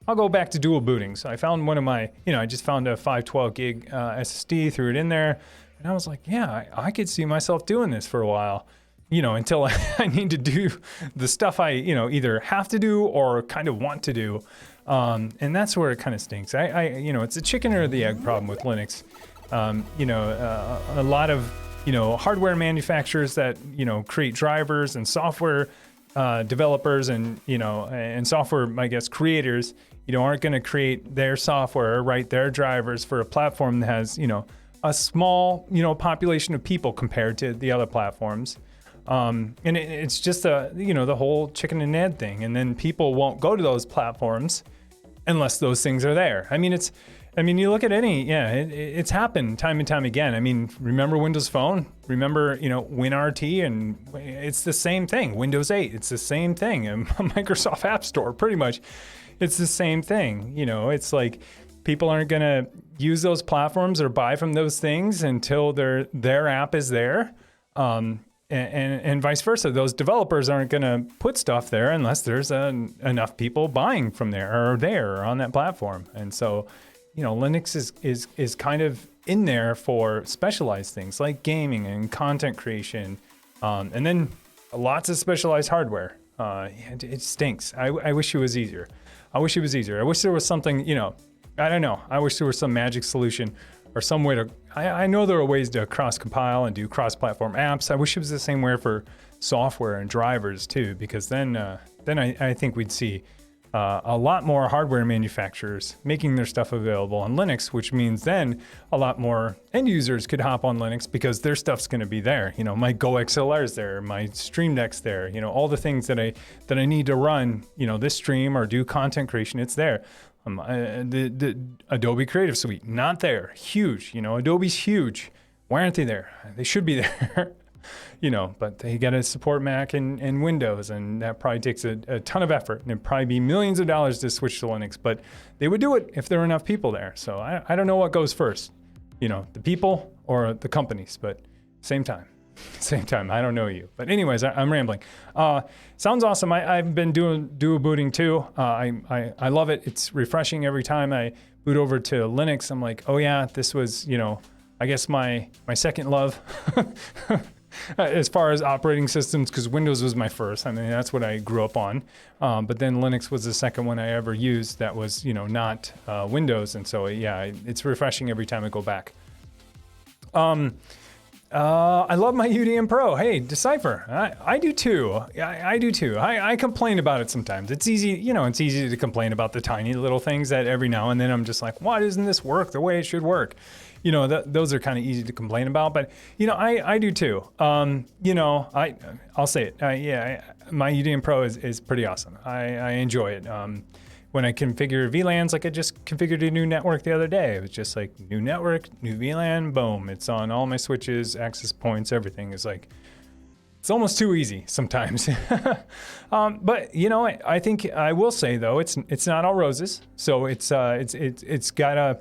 I'll go back to dual booting. So I found one of my, I just found a 512 gig SSD, threw it in there, and I was like, yeah, I could see myself doing this for a while. Until I need to do the stuff I, either have to do or kind of want to do. And that's where it kind of stinks. It's a chicken or the egg problem with Linux. A lot of, hardware manufacturers that, create drivers and software developers and, and software, I guess, creators, aren't going to create their software, write their drivers for a platform that has, a small, population of people compared to the other platforms. And it's just the whole chicken and egg thing. And then people won't go to those platforms unless those things are there. You look at it's happened time and time again. Remember Windows Phone? Remember, WinRT? And it's the same thing. Windows 8, it's the same thing. And Microsoft App Store, pretty much, it's the same thing. It's like people aren't going to use those platforms or buy from those things until their app is there. And vice versa. Those developers aren't going to put stuff there unless there's enough people buying from there or on that platform. And so, Linux is kind of in there for specialized things like gaming and content creation, and then lots of specialized hardware. It stinks. I wish it was easier. I wish there was something, I don't know. I wish there was some magic solution or some way to, I know there are ways to cross-compile and do cross-platform apps. I wish it was the same way for software and drivers too, because then I think we'd see a lot more hardware manufacturers making their stuff available on Linux, which means then a lot more end users could hop on Linux because their stuff's going to be there. My Go XLR is there, my Stream Deck's there, all the things that I need to run, this stream or do content creation, it's there. The Adobe Creative Suite, not there. Huge, Adobe's huge. Why aren't they there? They should be there. But they got to support Mac and Windows, and that probably takes a ton of effort, and it'd probably be millions of dollars to switch to Linux, but they would do it if there were enough people there. So I don't know what goes first, the people or the companies, but same time, I don't know you. But anyways, I'm rambling. Sounds awesome. I've been doing dual booting too. I love it. It's refreshing every time I boot over to Linux. I'm like, oh yeah, this was, I guess my second love. As far as operating systems, because Windows was my first. I mean, that's what I grew up on. But then Linux was the second one I ever used that was, not Windows. And so, yeah, it's refreshing every time I go back. I love my UDM Pro. Hey, Decipher. I do too. I do too. I complain about it sometimes. It's easy, it's easy to complain about the tiny little things that every now and then I'm just like, why doesn't this work the way it should work? Those are kind of easy to complain about, but I do too. I'll say it. My UDM Pro is pretty awesome. I enjoy it. When I configure VLANs, like I just configured a new network the other day. It was just like new network, new VLAN, boom. It's on all my switches, access points, everything is like, it's almost too easy sometimes. But I think I will say though, it's not all roses. So it's got a,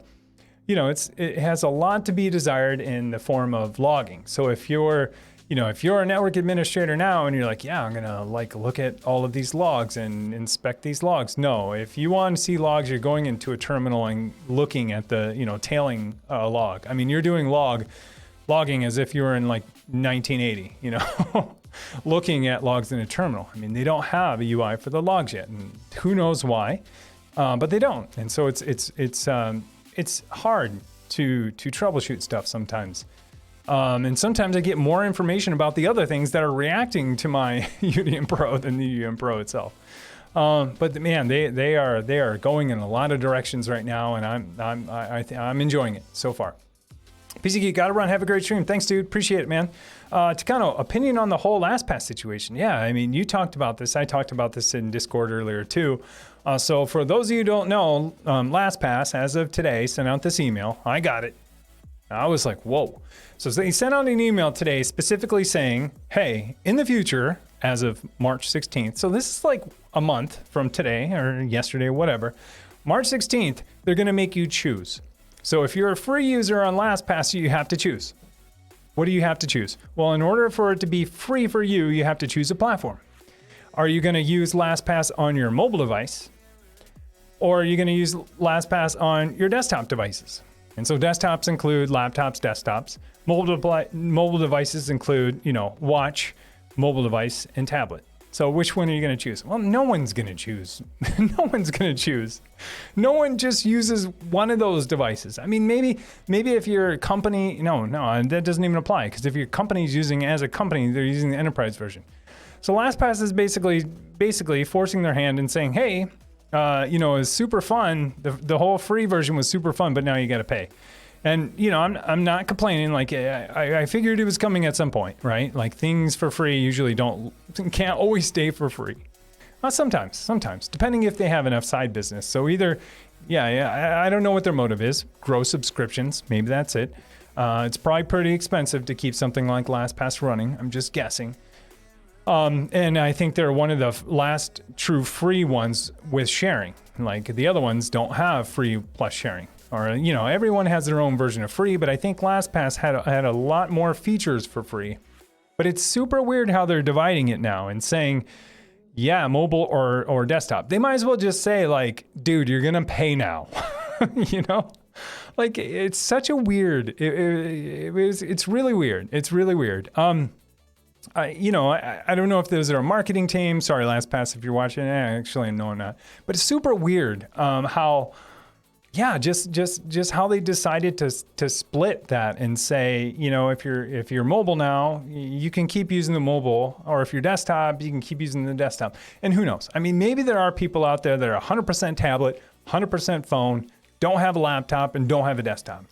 it has a lot to be desired in the form of logging. So if you're a network administrator now and you're like, yeah, I'm gonna look at all of these logs and inspect these logs. No, if you want to see logs, you're going into a terminal and looking at the, tailing log. I mean, you're doing logging as if you were in 1980, looking at logs in a terminal. I mean, they don't have a UI for the logs yet, and who knows why, but they don't. And so it's hard to troubleshoot stuff sometimes. And sometimes I get more information about the other things that are reacting to my UDM Pro than the UDM Pro itself. But man, they are going in a lot of directions right now, and I'm enjoying it so far. PC Geek, gotta run. Have a great stream. Thanks, dude. Appreciate it, man. Takano, opinion on the whole LastPass situation. Yeah, I mean, you talked about this. I talked about this in Discord earlier too. So for those of you who don't know, LastPass, as of today, sent out this email. I got it. I was like, whoa. So they sent out an email today specifically saying, hey, in the future, as of March 16th, so this is like a month from today or yesterday or whatever, March 16th, they're going to make you choose. So if you're a free user on LastPass, you have to choose. What do you have to choose? Well, in order for it to be free for you, you have to choose a platform. Are you going to use LastPass on your mobile device? Or are you going to use LastPass on your desktop devices? And so desktops include laptops, desktops. Mobile devices include, watch, mobile device, and tablet. So which one are you going to choose? Well, no one's going to choose. No one's going to choose. No one just uses one of those devices. I mean, maybe if your company, no, that doesn't even apply, because if your company's using it as a company, they're using the enterprise version. So LastPass is basically forcing their hand and saying, hey, it's super fun. The whole free version was super fun, but now you got to pay. And, I'm not complaining. I figured it was coming at some point, right? Like things for free usually can't always stay for free. Well, sometimes, depending if they have enough side business. So either, I don't know what their motive is. Grow subscriptions. Maybe that's it. It's probably pretty expensive to keep something like LastPass running. I'm just guessing. And I think they're one of the last true free ones with sharing. Like the other ones don't have free plus sharing. Or, everyone has their own version of free, but I think LastPass had a lot more features for free. But it's super weird how they're dividing it now and saying, yeah, mobile or desktop. They might as well just say dude, you're going to pay now, Like, it's such a weird, it's really weird. It's really weird. I don't know if those are a marketing team. Sorry, LastPass, if you're watching. Actually, no, I'm not. But it's super weird how, just how they decided to split that and say, if you're mobile now, you can keep using the mobile, or if you're desktop, you can keep using the desktop. And who knows? I mean, maybe there are people out there that are 100% tablet, 100% phone, don't have a laptop, and don't have a desktop.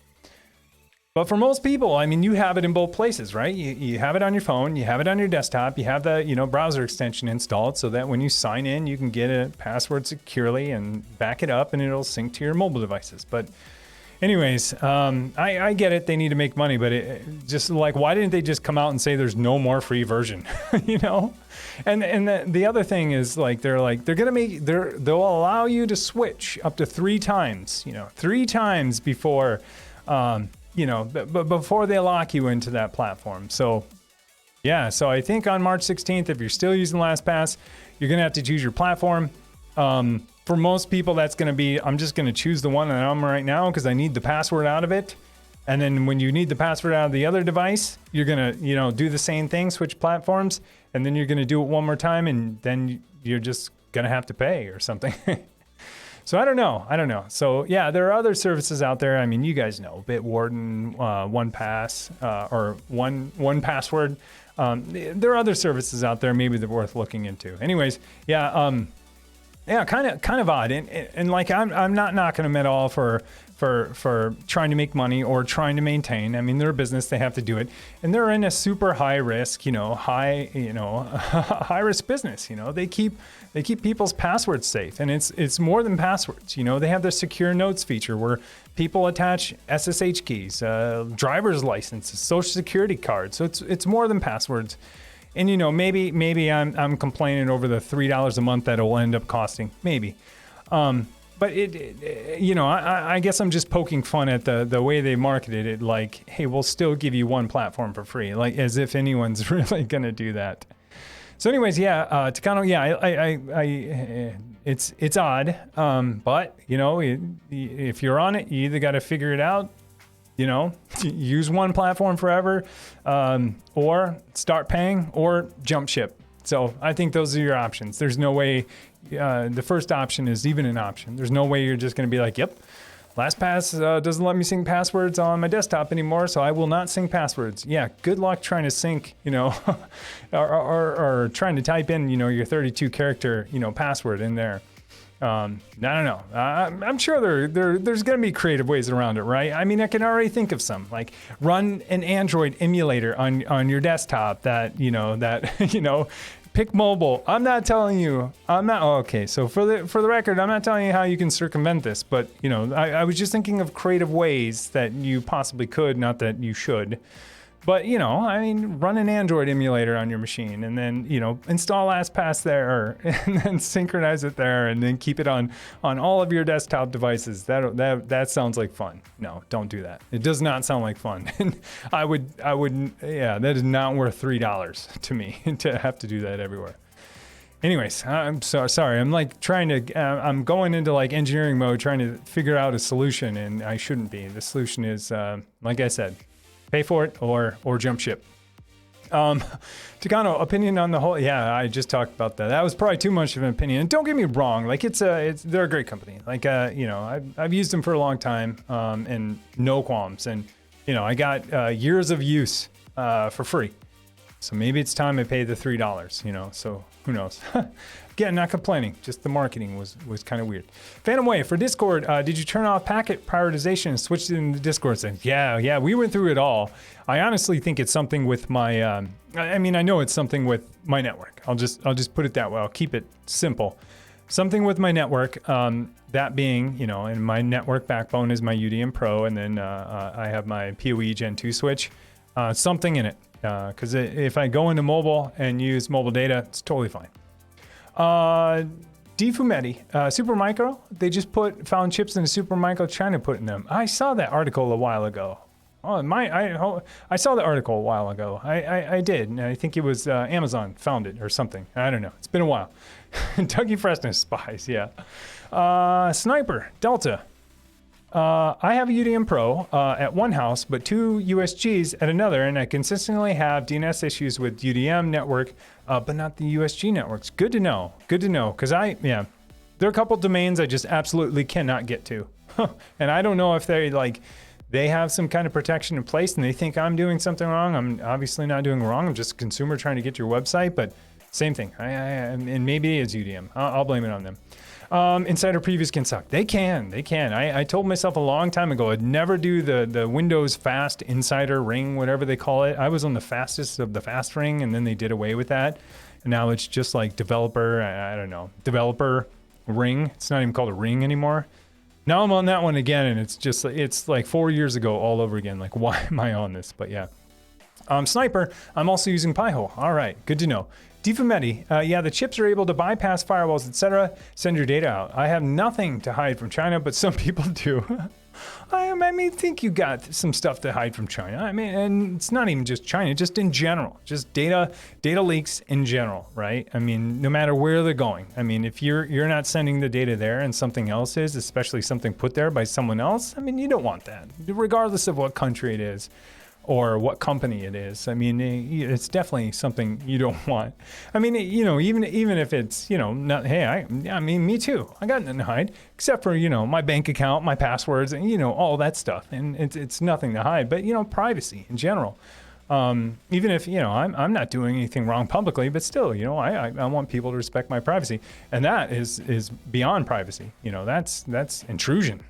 But for most people, I mean, you have it in both places, right? You have it on your phone, you have it on your desktop, you have the browser extension installed so that when you sign in, you can get a password securely and back it up and it'll sync to your mobile devices. But anyways, I get it. They need to make money, but just like, why didn't they just come out and say there's no more free version, And the other thing is they'll allow you to switch up to 3 times, 3 times before, but before they lock you into that platform. So I think on March 16th, if you're still using LastPass, you're going to have to choose your platform. For most people, that's going to be, I'm just going to choose the one that I'm right now because I need the password out of it. And then when you need the password out of the other device, you're going to, do the same thing, switch platforms, and then you're going to do it one more time, and then you're just going to have to pay or something. So I don't know. So there are other services out there. I mean, you guys know Bitwarden, OnePass, or one Password. There are other services out there maybe they're worth looking into. Anyways, kind of odd. And like I'm not knocking them at all for trying to make money or trying to maintain. I mean, they're a business, they have to do it. And they're in a super high risk, high risk business. They keep people's passwords safe, and it's more than passwords. They have the secure notes feature where people attach SSH keys, driver's licenses, social security cards. So it's more than passwords. And maybe I'm complaining over the $3 a month that it will end up costing, maybe. But I guess I'm just poking fun at the way they marketed it. Like, hey, we'll still give you one platform for free, like as if anyone's really gonna do that. So, anyways, Techno, it's odd, but if you're on it, you either got to figure it out, use one platform forever, or start paying, or jump ship. So I think those are your options. There's no way. The first option is even an option. There's no way you're just going to be like, yep, LastPass doesn't let me sync passwords on my desktop anymore, so I will not sync passwords. Yeah, good luck trying to sync, or trying to type in, your 32 character, password in there. I don't know. I'm sure there's going to be creative ways around it, right? I mean, I can already think of some, like run an Android emulator on your desktop that pick mobile. I'm not telling you. Okay. So for the record, I'm not telling you how you can circumvent this, but I was just thinking of creative ways that you possibly could, not that you should. But run an Android emulator on your machine, and then install LastPass there, and then synchronize it there, and then keep it on all of your desktop devices. That sounds like fun. No, don't do that. It does not sound like fun. And I wouldn't. Yeah, that is not worth $3 to me to have to do that everywhere. Anyways, I'm so sorry. I'm like trying to. I'm going into like engineering mode, trying to figure out a solution, and I shouldn't be. The solution is, like I said, pay for it or jump ship. Techno, opinion on the whole. Yeah, I just talked about that. That was probably too much of an opinion. And don't get me wrong, like they're a great company. Like I've used them for a long time, and no qualms. And I got years of use for free. So maybe it's time I pay the $3. So who knows? Again, not complaining. Just the marketing was kind of weird. Phantom Way for Discord. Did you turn off packet prioritization and switch it into Discord? Yeah. We went through it all. I honestly think it's something with my. I know it's something with my network. I'll just put it that way. I'll keep it simple. Something with my network. That being, and my network backbone is my UDM Pro, and then I have my PoE Gen 2 switch. Something in it. Because if I go into mobile and use mobile data, it's totally fine. Defumetti, Supermicro, they just found chips in a Supermicro China put in them. I saw that article a while ago. I saw the article a while ago. I did, and I think it was Amazon found it or something. I don't know. It's been a while. Dougie Freshness Spies, yeah. Sniper, Delta. I have a UDM Pro at one house, but 2 USGs at another, and I consistently have DNS issues with UDM network, but not the USG networks. Good to know. Good to know, because there are a couple domains I just absolutely cannot get to. And I don't know if they have some kind of protection in place and they think I'm doing something wrong. I'm obviously not doing wrong. I'm just a consumer trying to get your website, but same thing. And maybe it's UDM. I'll blame it on them. Insider previews can suck. They can. I told myself a long time ago I'd never do the Windows fast insider ring, whatever they call it. I was on the fastest of the fast ring, and then they did away with that. And now it's just like developer, I don't know, developer ring. It's not even called a ring anymore. Now I'm on that one again, and it's like 4 years ago all over again. Like, why am I on this? But yeah. Sniper, I'm also using Pi-hole. All right, good to know. Difumeti, the chips are able to bypass firewalls, etc. Send your data out. I have nothing to hide from China, but some people do. I think you got some stuff to hide from China. And it's not even just China, just in general, just data leaks in general, right? I mean, no matter where they're going. I mean, if you're not sending the data there and something else is, especially something put there by someone else, I mean, you don't want that, regardless of what country it is or what company it is. I mean, it's definitely something you don't want. I mean, even if it's, not, hey, me too. I got nothing to hide, except for, my bank account, my passwords, and, all that stuff. And it's nothing to hide, but, privacy in general. Even if, I'm not doing anything wrong publicly, but still, I want people to respect my privacy. And that is beyond privacy. That's intrusion.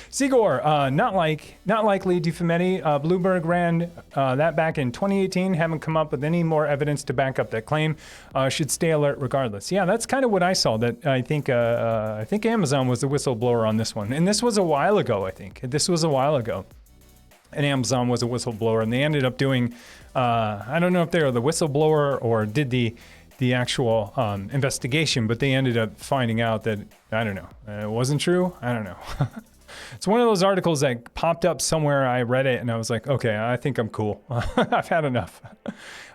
Sigor, not likely. Difumeti, Bloomberg ran that back in 2018. Haven't come up with any more evidence to back up that claim. Should stay alert regardless. Yeah, that's kind of what I saw. That I think Amazon was the whistleblower on this one, and this was a while ago. And Amazon was a whistleblower, and they ended up doing. I don't know if they were the whistleblower or did the actual investigation, but they ended up finding out that I don't know. It wasn't true. I don't know. It's one of those articles that popped up somewhere. I read it and I was like, okay, I think I'm cool. I've had enough.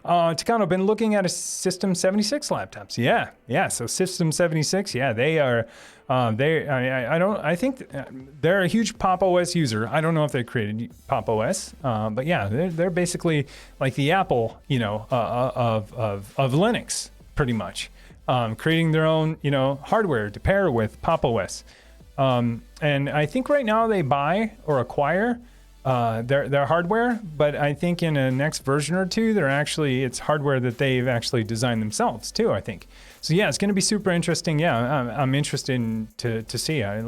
Takano, been looking at a System 76 laptops. Yeah. So System 76, yeah, they are. I think they're a huge PopOS user. I don't know if they created PopOS, but yeah, they're basically like the Apple, of Linux, pretty much, creating their own, hardware to pair with PopOS. And I think right now they buy or acquire their hardware, but I think in a next version or two, it's hardware that they've actually designed themselves too, I think. So yeah, it's going to be super interesting. Yeah, I'm interested to see. I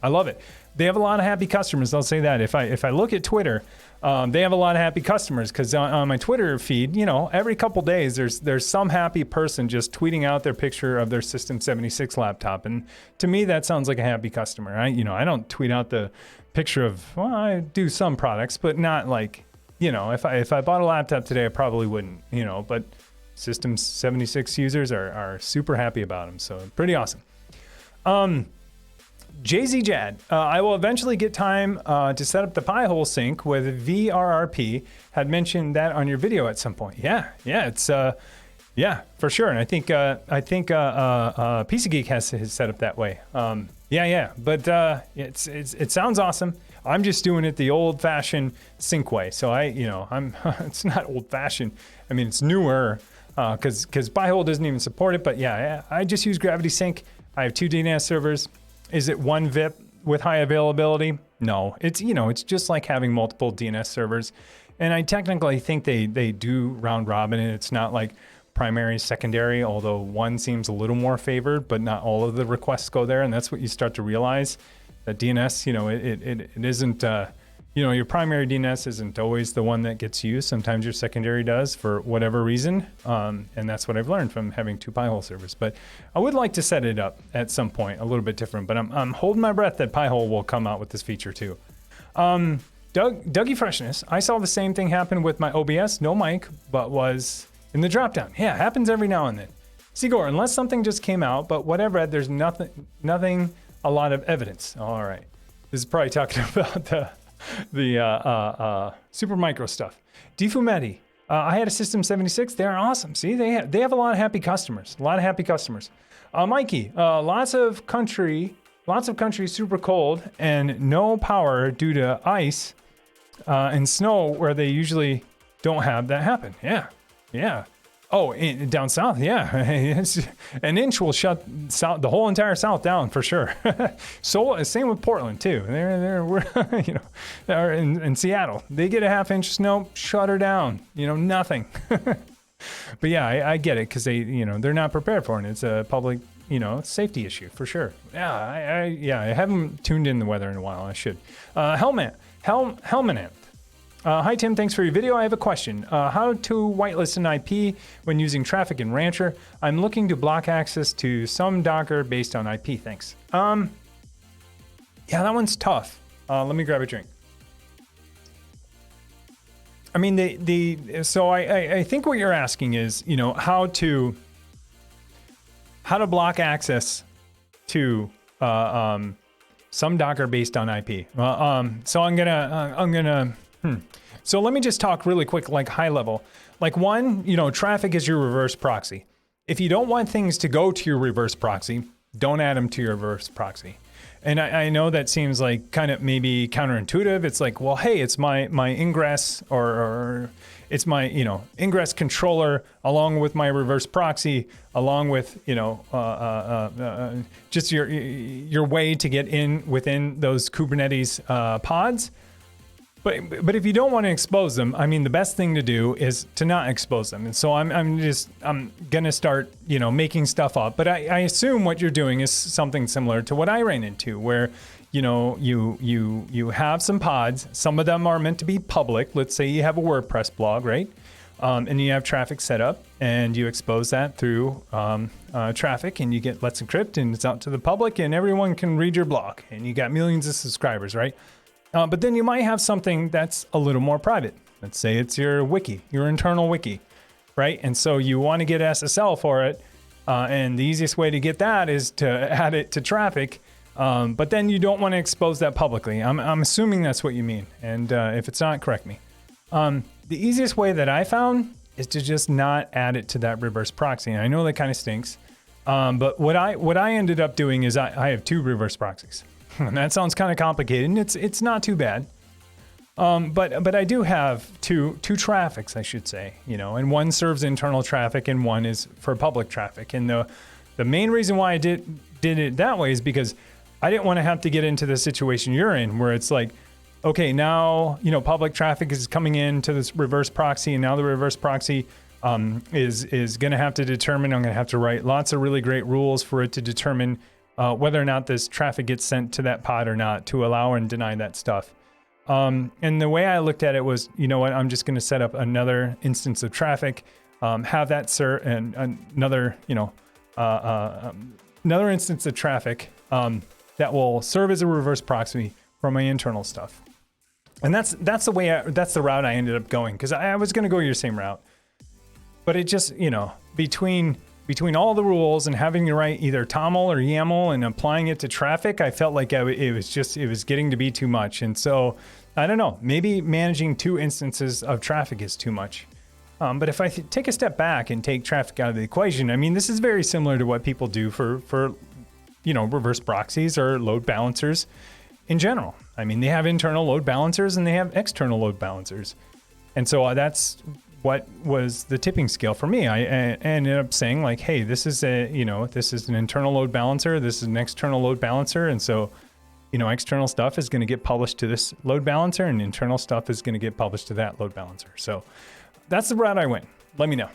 love it. They have a lot of happy customers. I'll say that. If I look at Twitter, they have a lot of happy customers because on my Twitter feed, every couple days there's some happy person just tweeting out their picture of their System 76 laptop, and to me that sounds like a happy customer. I don't tweet out the picture of, well, I do some products, but not like, if I bought a laptop today, I probably wouldn't, but System 76 users are super happy about them, so pretty awesome. JZ Jad, I will eventually get time to set up the Pi-hole sync with VRRP. Had mentioned that on your video at some point. Yeah, it's for sure. And I think PC Geek has his set up that way. But it sounds awesome. I'm just doing it the old-fashioned sync way. So I'm it's not old-fashioned. I mean, it's newer because Pi-hole doesn't even support it. But yeah, I just use Gravity Sync. I have 2 DNS servers. Is it one VIP with high availability? No, it's just like having multiple DNS servers. And I technically think they do round robin, and it's not like primary, secondary, although one seems a little more favored, but not all of the requests go there. And that's what you start to realize, that DNS, it isn't, your primary DNS isn't always the one that gets used. Sometimes your secondary does for whatever reason. And that's what I've learned from having 2 Pi-hole servers. But I would like to set it up at some point a little bit different, but I'm holding my breath that Pi-hole will come out with this feature too. Dougie Freshness, I saw the same thing happen with my OBS, no mic, but was in the dropdown. Yeah, it happens every now and then. Sigor, unless something just came out, but whatever, there's nothing, a lot of evidence. All right. This is probably talking about the super micro stuff. Difumeti, I had a System 76. They're awesome. See, they have a lot of happy customers. Mikey, lots of country lots of countries super cold and no power due to ice and snow where they usually don't have that happen. Yeah. Oh, down south, yeah. An inch will shut the whole entire South down for sure. So same with Portland too. We're they're in Seattle. They get a half inch of snow, shut her down. Nothing. But yeah, I get it because they're not prepared for it. It's a public safety issue for sure. Yeah, I haven't tuned in the weather in a while. I should. Helmanant. Hi, Tim. Thanks for your video. I have a question. How to whitelist an IP when using traffic in Rancher? I'm looking to block access to some Docker based on IP. Thanks. Yeah, that one's tough. Let me grab a drink. I mean, so I think what you're asking is, how to block access to some Docker based on IP. So I'm gonna. So let me just talk really quick, like high level. Like one, traffic is your reverse proxy. If you don't want things to go to your reverse proxy, don't add them to your reverse proxy. And I know that seems like kind of maybe counterintuitive. It's like, well, hey, it's my ingress or it's my, ingress controller along with my reverse proxy, along with, just your way to get in within those Kubernetes pods. But if you don't want to expose them, I mean, the best thing to do is to not expose them. And so I'm gonna start, making stuff up. But I assume what you're doing is something similar to what I ran into, where, you have some pods. Some of them are meant to be public. Let's say you have a WordPress blog, right? And you have traffic set up, and you expose that through traffic, and you get Let's Encrypt, and it's out to the public, and everyone can read your blog, and you got millions of subscribers, right? But then you might have something that's a little more private. Let's say it's your wiki, your internal wiki, right? And so you want to get SSL for it. And the easiest way to get that is to add it to traffic. But then you don't want to expose that publicly. I'm assuming that's what you mean. And if it's not, correct me. The easiest way that I found is to just not add it to that reverse proxy. And I know that kind of stinks. But what I ended up doing is I have two reverse proxies. And that sounds kind of complicated, and it's not too bad. But I do have two traffics, I should say, and one serves internal traffic and one is for public traffic. And the main reason why I did it that way is because I didn't want to have to get into the situation you're in, where it's like, okay, now public traffic is coming in to this reverse proxy, and now the reverse proxy is going to have to determine. I'm going to have to write lots of really great rules for it to determine whether or not this traffic gets sent to that pod or not, to allow and deny that stuff. And the way I looked at it was, I'm just going to set up another instance of traffic, have that and another instance of traffic that will serve as a reverse proxy for my internal stuff. And that's the route I ended up going, because I was going to go your same route, but it just between all the rules and having to write either TOML or YAML and applying it to traffic, I felt like it was getting to be too much. And so, I don't know, maybe managing two instances of traffic is too much. But if I take a step back and take traffic out of the equation, I mean, this is very similar to what people do for reverse proxies or load balancers in general. I mean, they have internal load balancers and they have external load balancers. And so that's what was the tipping scale for me. I ended up saying like, hey, this is an internal load balancer. This is an external load balancer. And so, external stuff is going to get published to this load balancer and internal stuff is going to get published to that load balancer. So that's the route I went. Let me know.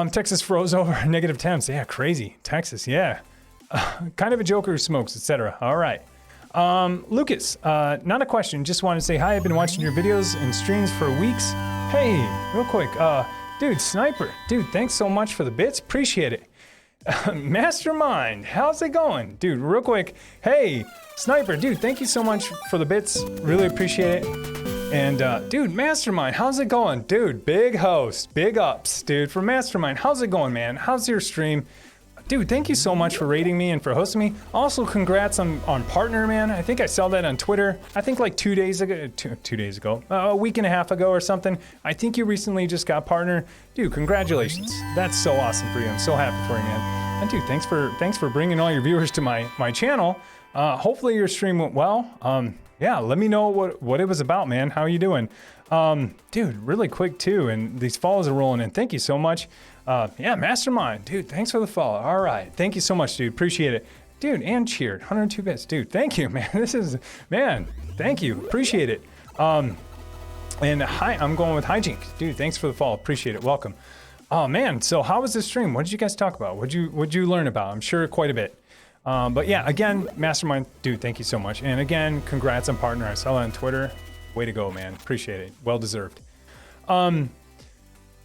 Texas froze over negative temps. Yeah, crazy. Texas, yeah. Kind of a joker who smokes, etc. All right. Lucas, not a question. Just want to say hi. I've been watching your videos and streams for weeks. Hey, real quick, dude, Sniper, dude, thanks so much for the bits, appreciate it. Mastermind, how's it going? Dude, real quick, hey, Sniper, dude, thank you so much for the bits, really appreciate it. And dude, Mastermind, how's it going? Dude, big host, big ups, dude, from Mastermind, how's it going, man? How's your stream? Dude, thank you so much for rating me and for hosting me. Also, congrats on Partner, man. I think I saw that on Twitter. I think like 2 days ago, a week and a half ago or something. I think you recently just got Partner. Dude, congratulations. That's so awesome for you. I'm so happy for you, man. And dude, thanks for bringing all your viewers to my channel. Hopefully your stream went well. Yeah, let me know what it was about, man. How are you doing? Dude, really quick too, and these follows are rolling in. Thank you so much. Yeah, Mastermind, dude, thanks for the follow. All right, thank you so much, dude. Appreciate it. Dude, and cheered, 102 bits. Dude, thank you, man. Thank you. Appreciate it. And hi, I'm going with Hijink. Dude, thanks for the follow. Appreciate it. Welcome. Oh man, so how was the stream? What did you guys talk about? What'd you learn about? I'm sure quite a bit. But yeah, again, Mastermind, dude, thank you so much. And again, congrats on partner. I saw it on Twitter. Way to go, man. Appreciate it. Well deserved.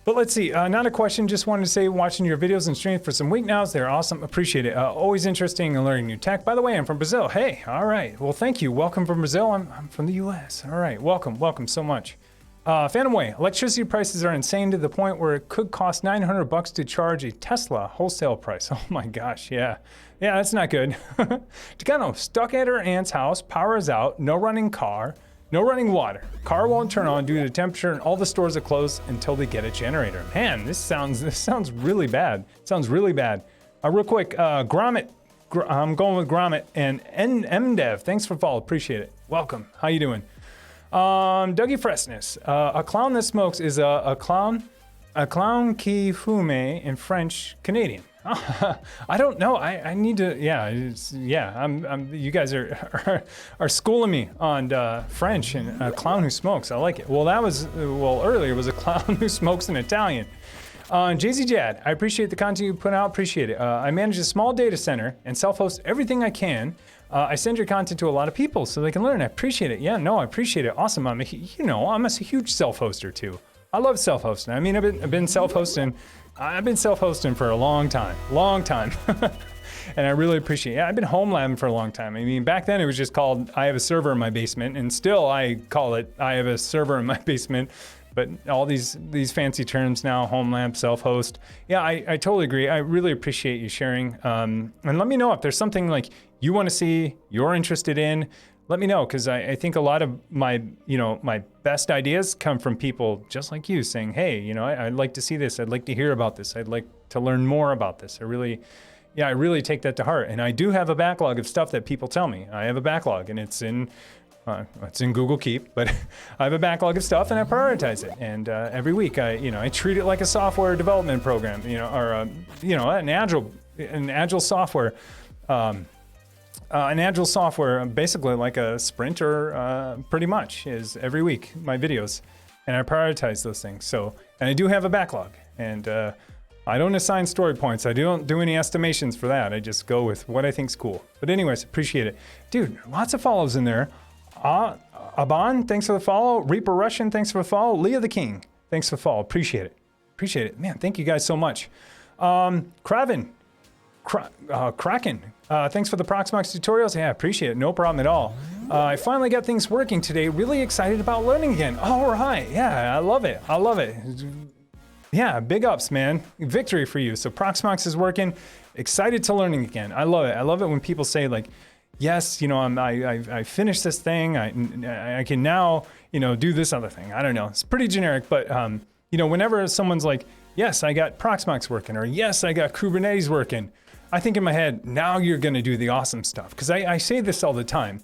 But let's see, not a question, just wanted to say watching your videos and streams for some week now, they're awesome, appreciate it. Always interesting in learning new tech. By the way, I'm from Brazil. Hey, all right, well, thank you. Welcome from Brazil. I'm from the US. All right, welcome so much. Phantom Way, electricity prices are insane to the point where it could cost $900 to charge a Tesla wholesale price. Oh my gosh, yeah. Yeah, that's not good. Techno, stuck at her aunt's house, power is out, no running car, no running water. Car won't turn on due to temperature and all the stores are closed until they get a generator. Man, this sounds really bad. Sounds really bad. Real quick, Gromit, I'm going with Gromit and MDev. Thanks for follow, appreciate it. Welcome, how you doing? Dougie Freshness, a clown that smokes is a clown qui fume in French Canadian. I don't know. I need to. Yeah, you guys are schooling me on French and a clown who smokes. I like it. Well, earlier was a clown who smokes in Italian. JZ Jad, I appreciate the content you put out. Appreciate it. I manage a small data center and self-host everything I can. I send your content to a lot of people so they can learn. I appreciate it. Yeah, no, I appreciate it. Awesome. I'm a huge self-hoster too. I love self-hosting. I mean, I've been self-hosting for a long time, and I really appreciate it. Yeah, I've been home labbing for a long time. I mean, back then it was just called, I have a server in my basement, and still I call it, I have a server in my basement, but all these fancy terms now, home lab, self-host. Yeah, I totally agree. I really appreciate you sharing. And let me know if there's something like you want to see, you're interested in, let me know, because I think a lot of my best ideas come from people just like you saying, hey, I'd like to see this. I'd like to hear about this. I'd like to learn more about this. I really take that to heart. And I do have a backlog of stuff that people tell me. I have a backlog, and it's in Google Keep, but I have a backlog of stuff and I prioritize it. And every week I treat it like a software development program, or an agile software. An agile software, basically like a sprinter, pretty much, is every week, my videos. And I prioritize those things. So, and I do have a backlog. And I don't assign story points. I don't do any estimations for that. I just go with what I think's cool. But anyways, appreciate it. Dude, lots of follows in there. Aban, thanks for the follow. Reaper Russian, thanks for the follow. Leah the King, thanks for the follow. Appreciate it. Man, thank you guys so much. Kraken, thanks for the Proxmox tutorials. Yeah, appreciate it. No problem at all. I finally got things working today. Really excited about learning again. All right. Yeah, I love it. Yeah, big ups, man. Victory for you. So Proxmox is working. Excited to learning again. I love it. I love it when people say like, yes, I finished this thing. I can now, do this other thing. I don't know. It's pretty generic, but whenever someone's like, yes, I got Proxmox working, or yes, I got Kubernetes working, I think in my head, now you're going to do the awesome stuff. Because I say this all the time.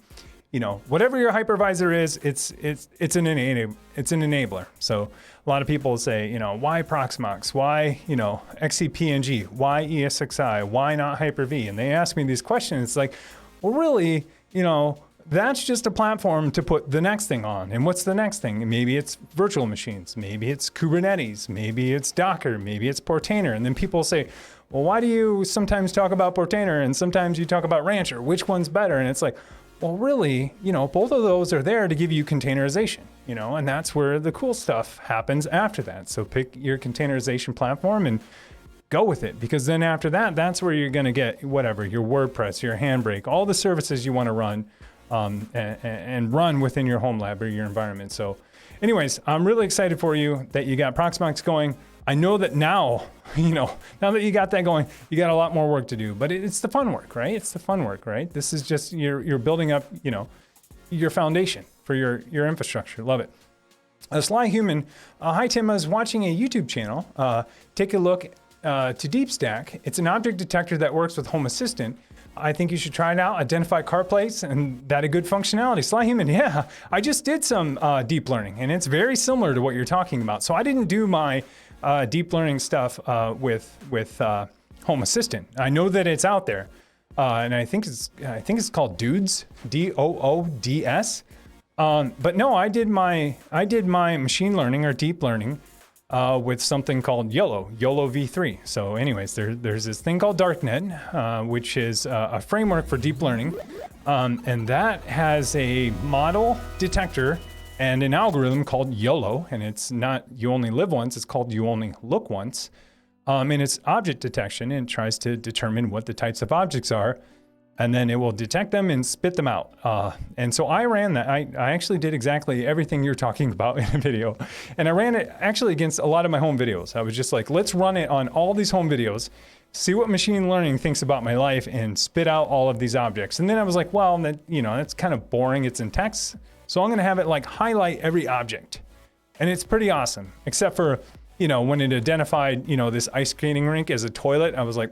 Whatever your hypervisor is, it's an enabler. So a lot of people say, why Proxmox? Why, XCPNG? Why ESXi? Why not Hyper-V? And they ask me these questions. It's like, well, really, that's just a platform to put the next thing on. And what's the next thing? Maybe it's virtual machines. Maybe it's Kubernetes. Maybe it's Docker. Maybe it's Portainer. And then people say, well, why do you sometimes talk about Portainer and sometimes you talk about Rancher? Which one's better? And it's like, well, really, both of those are there to give you containerization, and that's where the cool stuff happens after that. So pick your containerization platform and go with it, because then after that, that's where you're going to get whatever, your WordPress, your Handbrake, all the services you want to run and run within your home lab or your environment. So anyways, I'm really excited for you that you got Proxmox going. I know that now, now that you got that going, you got a lot more work to do, but it's the fun work, right? It's the fun work, right? This is just, you're building up, your foundation for your infrastructure. Love it. Sly Human, hi Tim, I was watching a YouTube channel. Take a look to DeepStack. It's an object detector that works with Home Assistant. I think you should try it out. Identify car plates and that a good functionality. Sly Human, yeah. I just did some deep learning and it's very similar to what you're talking about. So I didn't do my deep learning stuff with Home Assistant. I know that it's out there, and I think it's called Doods, Doods. But no, I did my machine learning or deep learning with something called YOLO V3. So anyways, there's this thing called Darknet, which is a framework for deep learning. And that has a model detector and an algorithm called YOLO. And it's not you only live once, it's called you only look once. And it's object detection and tries to determine what the types of objects are. And then it will detect them and spit them out. And so I ran that. I actually did exactly everything you're talking about in a video. And I ran it actually against a lot of my home videos. I was just like, let's run it on all these home videos, see what machine learning thinks about my life and spit out all of these objects. And then I was like, well, that's kind of boring. It's in text. So I'm gonna have it like highlight every object. And it's pretty awesome, except for, when it identified, this ice skating rink as a toilet, I was like,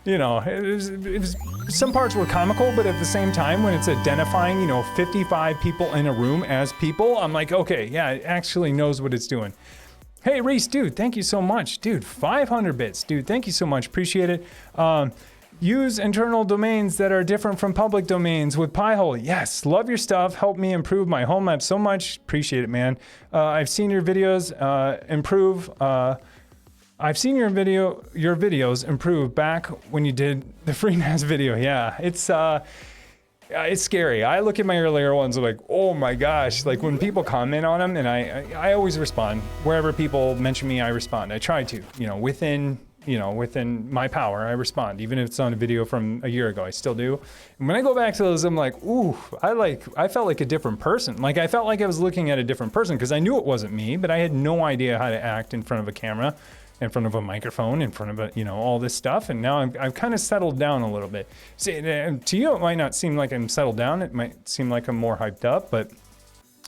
it was some parts were comical, but at the same time, when it's identifying, 55 people in a room as people, I'm like, okay, yeah, it actually knows what it's doing. Hey, Reese, dude, thank you so much. Dude, 500 bits. Dude, thank you so much. Appreciate it. Use internal domains that are different from public domains with Pi-hole. Yes, love your stuff. Help me improve my home app so much. Appreciate it, man. I've seen your videos improve. I've seen your videos improve back when you did the FreeNAS video. Yeah, it's scary. I look at my earlier ones like, oh my gosh, like when people comment on them, and I always respond. Wherever people mention me, I respond. I try to, within my power, I respond. Even if it's on a video from a year ago, I still do. And when I go back to those, I'm like, ooh, I felt like a different person. Like I felt like I was looking at a different person because I knew it wasn't me, but I had no idea how to act in front of a camera, in front of a microphone, in front of all this stuff. And now I've kind of settled down a little bit. See, to you, it might not seem like I'm settled down. It might seem like I'm more hyped up, but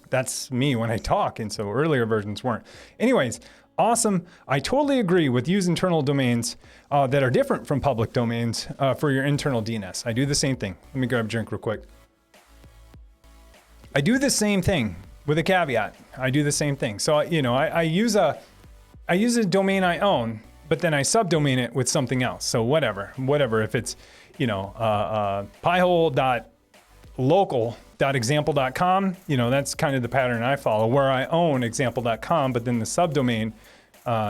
that's me when I talk. And so earlier versions weren't. Anyways, awesome. I totally agree with use internal domains that are different from public domains for your internal DNS. I do the same thing. Let me grab a drink real quick. I do the same thing with a caveat. I do the same thing. So, I use a domain I own, but then I subdomain it with something else. So whatever, if it's, piehole.local.example.com, that's kind of the pattern I follow, where I own example.com, but then the subdomain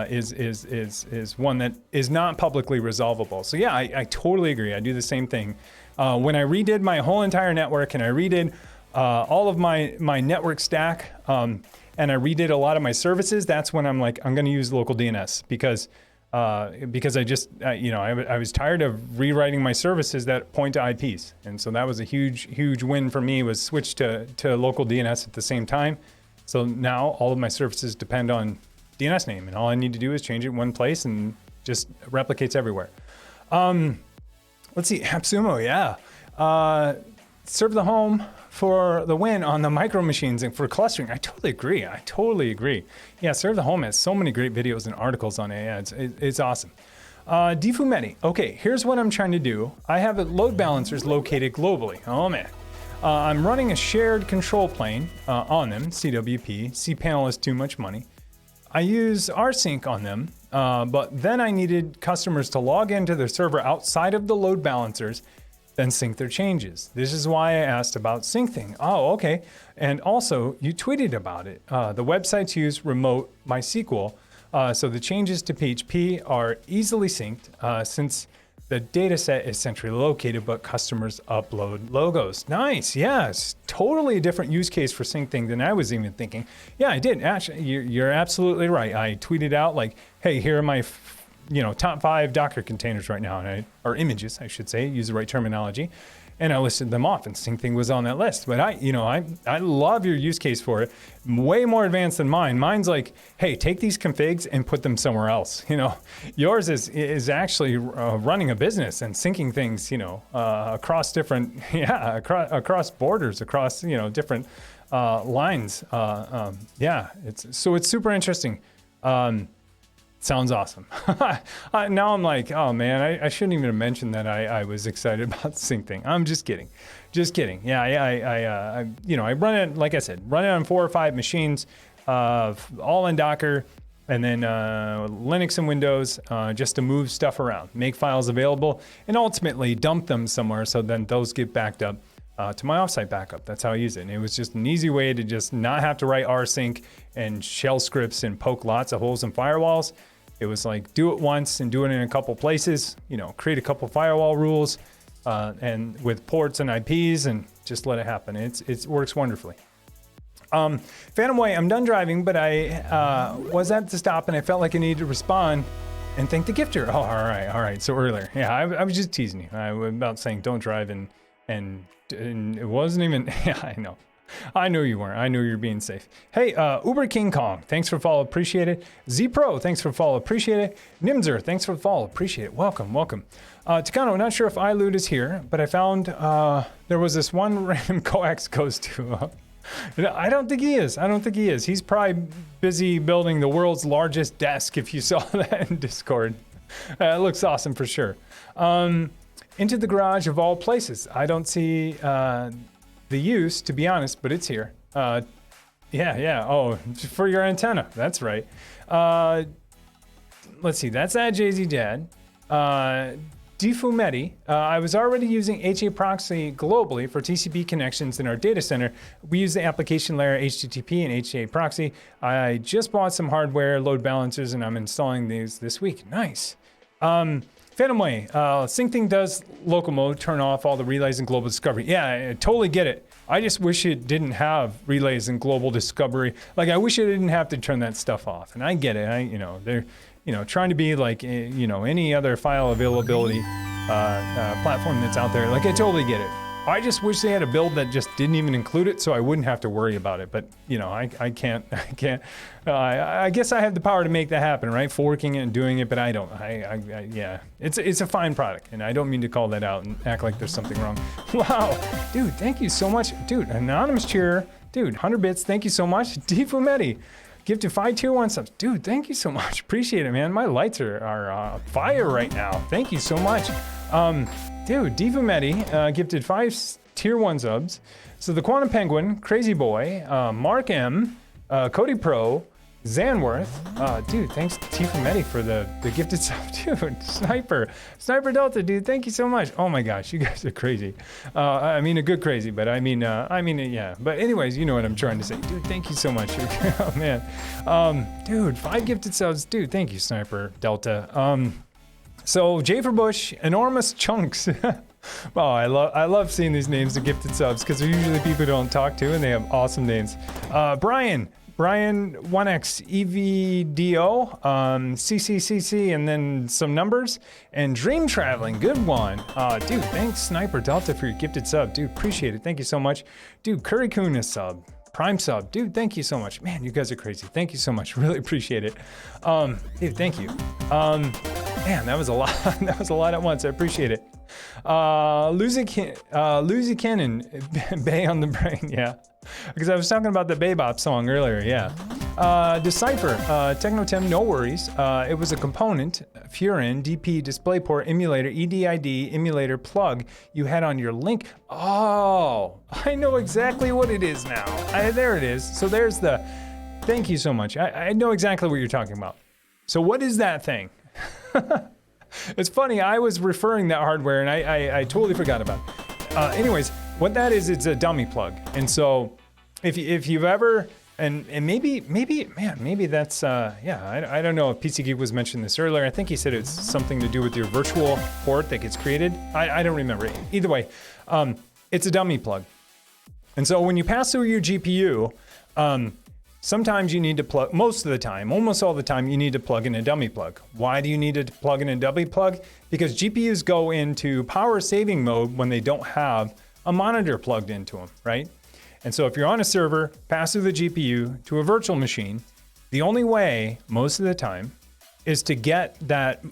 is one that is not publicly resolvable. So yeah, I totally agree. I do the same thing. When I redid my whole entire network and I redid all of my network stack, and I redid a lot of my services, that's when I'm like, I'm going to use local DNS because I just, I was tired of rewriting my services that point to IPs. And so that was a huge win for me, was switch to local DNS at the same time. So now all of my services depend on DNS name, and all I need to do is change it in one place and just replicates everywhere. Let's see, AppSumo, yeah. Serve the home for the win on the micro machines and for clustering. I totally agree. Yeah, Serve the Home has so many great videos and articles on AI. It's awesome. Difumeti. Okay, here's what I'm trying to do. I have load balancers located globally. Oh man. I'm running a shared control plane on them, CWP. cPanel is too much money. I use rsync on them, but then I needed customers to log into their server outside of the load balancers, then sync their changes. This is why I asked about SyncThing. Oh, okay. And also, you tweeted about it. The websites use remote MySQL, so the changes to PHP are easily synced since the data set is centrally located, but customers upload logos. Nice, yes. Totally a different use case for SyncThing than I was even thinking. Yeah, I did. Actually, you're absolutely right. I tweeted out like, hey, here are my top 5 Docker containers right now, or images, I should say, use the right terminology. And I listed them off, and SyncThing was on that list. But I love your use case for it. Way more advanced than mine. Mine's like, hey, take these configs and put them somewhere else. Yours is actually running a business and syncing things, across different, across borders, across different lines. It's super interesting. Sounds awesome. Now I'm like, oh man, I shouldn't even have mentioned that I was excited about SyncThing. I'm just kidding. Just kidding. Yeah, I run it, like I said, run it on 4 or 5 machines, all in Docker, and then Linux and Windows, just to move stuff around, make files available, and ultimately dump them somewhere so then those get backed up to my offsite backup. That's how I use it. And it was just an easy way to just not have to write rsync and shell scripts and poke lots of holes in firewalls. It was like, do it once and do it in a couple places, create a couple firewall rules, and with ports and IPs, and just let it happen. It works wonderfully. Phantom White, I'm done driving, but I was at the stop and I felt like I needed to respond and thank the gifter. Oh, all right. So earlier, yeah, I was just teasing you. I was about saying don't drive, and it wasn't even. Yeah, I know you weren't. I knew you were being safe. Hey, Uber King Kong, thanks for follow, appreciate it. Z Pro, thanks for follow, appreciate it. Nimzer, thanks for follow, appreciate it. Welcome. Takano, not sure if iLoot is here, but I found there was this one random coax goes to. I don't think he is. He's probably busy building the world's largest desk, if you saw that in Discord. It looks awesome for sure. Into the garage of all places. I don't see the use, to be honest, but it's here. Yeah. Oh, for your antenna. That's right. Let's see. That's at JZ Dad. Difumeti, I was already using HA proxy globally for TCP connections in our data center. We use the application layer HTTP and HA proxy. I just bought some hardware, load balancers, and I'm installing these this week. Nice. Phantom Way, SyncThing does local mode, turn off all the relays and global discovery. Yeah, I totally get it. I just wish it didn't have relays and global discovery. Like, I wish it didn't have to turn that stuff off. And I get it. They're trying to be like, any other file availability platform that's out there. Like, I totally get it. I just wish they had a build that just didn't even include it, so I wouldn't have to worry about it. But I can't. I guess I have the power to make that happen, right? Forking it and doing it, but I don't. Yeah, it's a fine product, and I don't mean to call that out and act like there's something wrong. Wow, dude, thank you so much, dude. Anonymous cheer, dude, 100 bits, thank you so much. Difumeti, gifted 5 tier 1 subs, dude. Thank you so much, appreciate it, man. My lights are on fire right now. Thank you so much. Dude, Difumeti gifted 5 tier 1 subs. So the Quantum Penguin, Crazy Boy, Mark M, Cody Pro, Zanworth. Dude, thanks Difumeti for the gifted sub. Dude, Sniper Delta, dude, thank you so much. Oh my gosh, you guys are crazy. I mean a good crazy, but I mean yeah. But anyways, you know what I'm trying to say. Dude, thank you so much. Oh man. Dude, 5 gifted subs. Dude, thank you, Sniper Delta. So J for Bush, Enormous Chunks. Oh, I love seeing these names of gifted subs because they're usually people who don't talk to and they have awesome names. Brian 1X EVDO, CCCC, and then some numbers. And Dream Traveling, good one. Dude, thanks Sniper Delta for your gifted sub. Dude, appreciate it. Thank you so much. Dude, Curry Coon is sub. Prime sub. Dude, thank you so much. Man, you guys are crazy. Thank you so much. Really appreciate it. Dude, thank you. Man, that was a lot. That was a lot at once. I appreciate it. Lucy Cannon, Bay on the Brain, yeah. Because I was talking about the Bebop song earlier, yeah. Decipher, Techno Tim, no worries. It was a component, Furin, DP, DisplayPort, emulator, EDID, emulator plug you had on your link. Oh, I know exactly what it is now. There it is. So there's the, thank you so much. I know exactly what you're talking about. So what is that thing? It's funny, I was referring that hardware and I totally forgot about it. Anyways, what that is, it's a dummy plug. And so if you've ever, and maybe that's, yeah, I don't know if PC Geek was mentioning this earlier. I think he said it's something to do with your virtual port that gets created. I don't remember. Either way, it's a dummy plug. And so when you pass through your GPU, sometimes you need to plug, most of the time, almost all the time, you need to plug in a dummy plug. Why do you need to plug in a dummy plug? Because GPUs go into power saving mode when they don't have a monitor plugged into them, right? And so if you're on a server, pass through the GPU to a virtual machine, the only way, most of the time, is to get that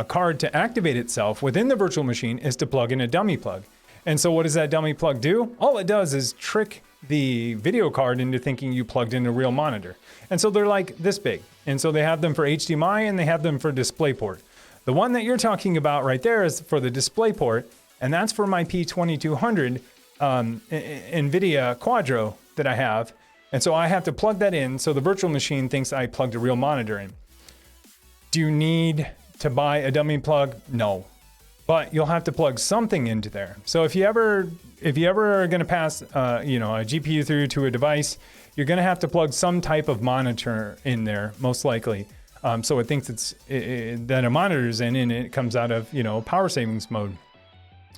card to activate itself within the virtual machine is to plug in a dummy plug. And so what does that dummy plug do? All it does is trick the video card into thinking you plugged in a real monitor. And so they're like this big. And so they have them for HDMI and they have them for DisplayPort. The one that you're talking about right there is for the DisplayPort, and that's for my P2200 NVIDIA Quadro that I have. And so I have to plug that in so the virtual machine thinks I plugged a real monitor in. Do you need to buy a dummy plug? No. But you'll have to plug something into there. So if you ever are going to pass a GPU through to a device, you're going to have to plug some type of monitor in there, most likely. So it thinks that a monitor is in, and it comes out of power savings mode.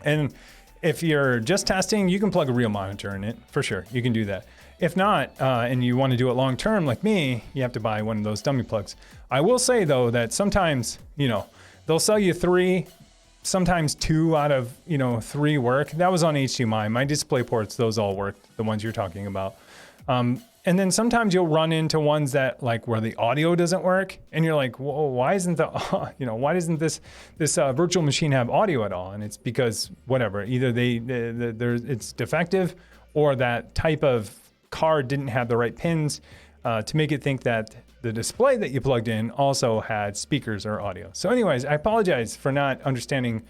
And if you're just testing, you can plug a real monitor in it for sure. You can do that. If not, and you want to do it long term like me, you have to buy one of those dummy plugs. I will say though that sometimes they'll sell you 3. Sometimes 2 out of 3 work. That was on HDMI. My DisplayPorts, those all work, the ones you're talking about. And then sometimes you'll run into ones that like where the audio doesn't work, and you're like, whoa, why isn't why doesn't this virtual machine have audio at all? And it's because whatever, either it's defective, or that type of card didn't have the right pins to make it think that the display that you plugged in also had speakers or audio. So anyways, I apologize for not understanding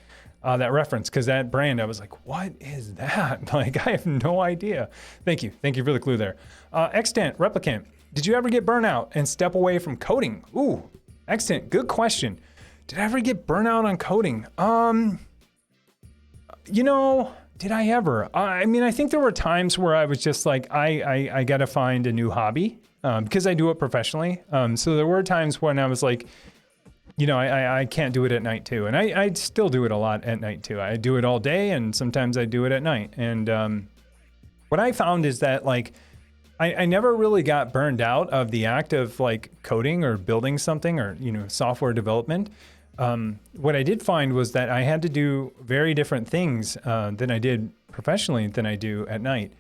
that reference, because that brand, I was like, what is that? Like, I have no idea. Thank you for the clue there. Extant, Replicant, did you ever get burnout and step away from coding? Ooh, Extant, good question. Did I ever get burnout on coding? Did I ever? I mean, I think there were times where I was just like, I got to find a new hobby because I do it professionally. So there were times when I was like, I can't do it at night too. And I still do it a lot at night too. I do it all day, and sometimes I do it at night. And what I found is that like, I never really got burned out of the act of like coding or building something or, software development. What I did find was that I had to do very different things than I did professionally than I do at night.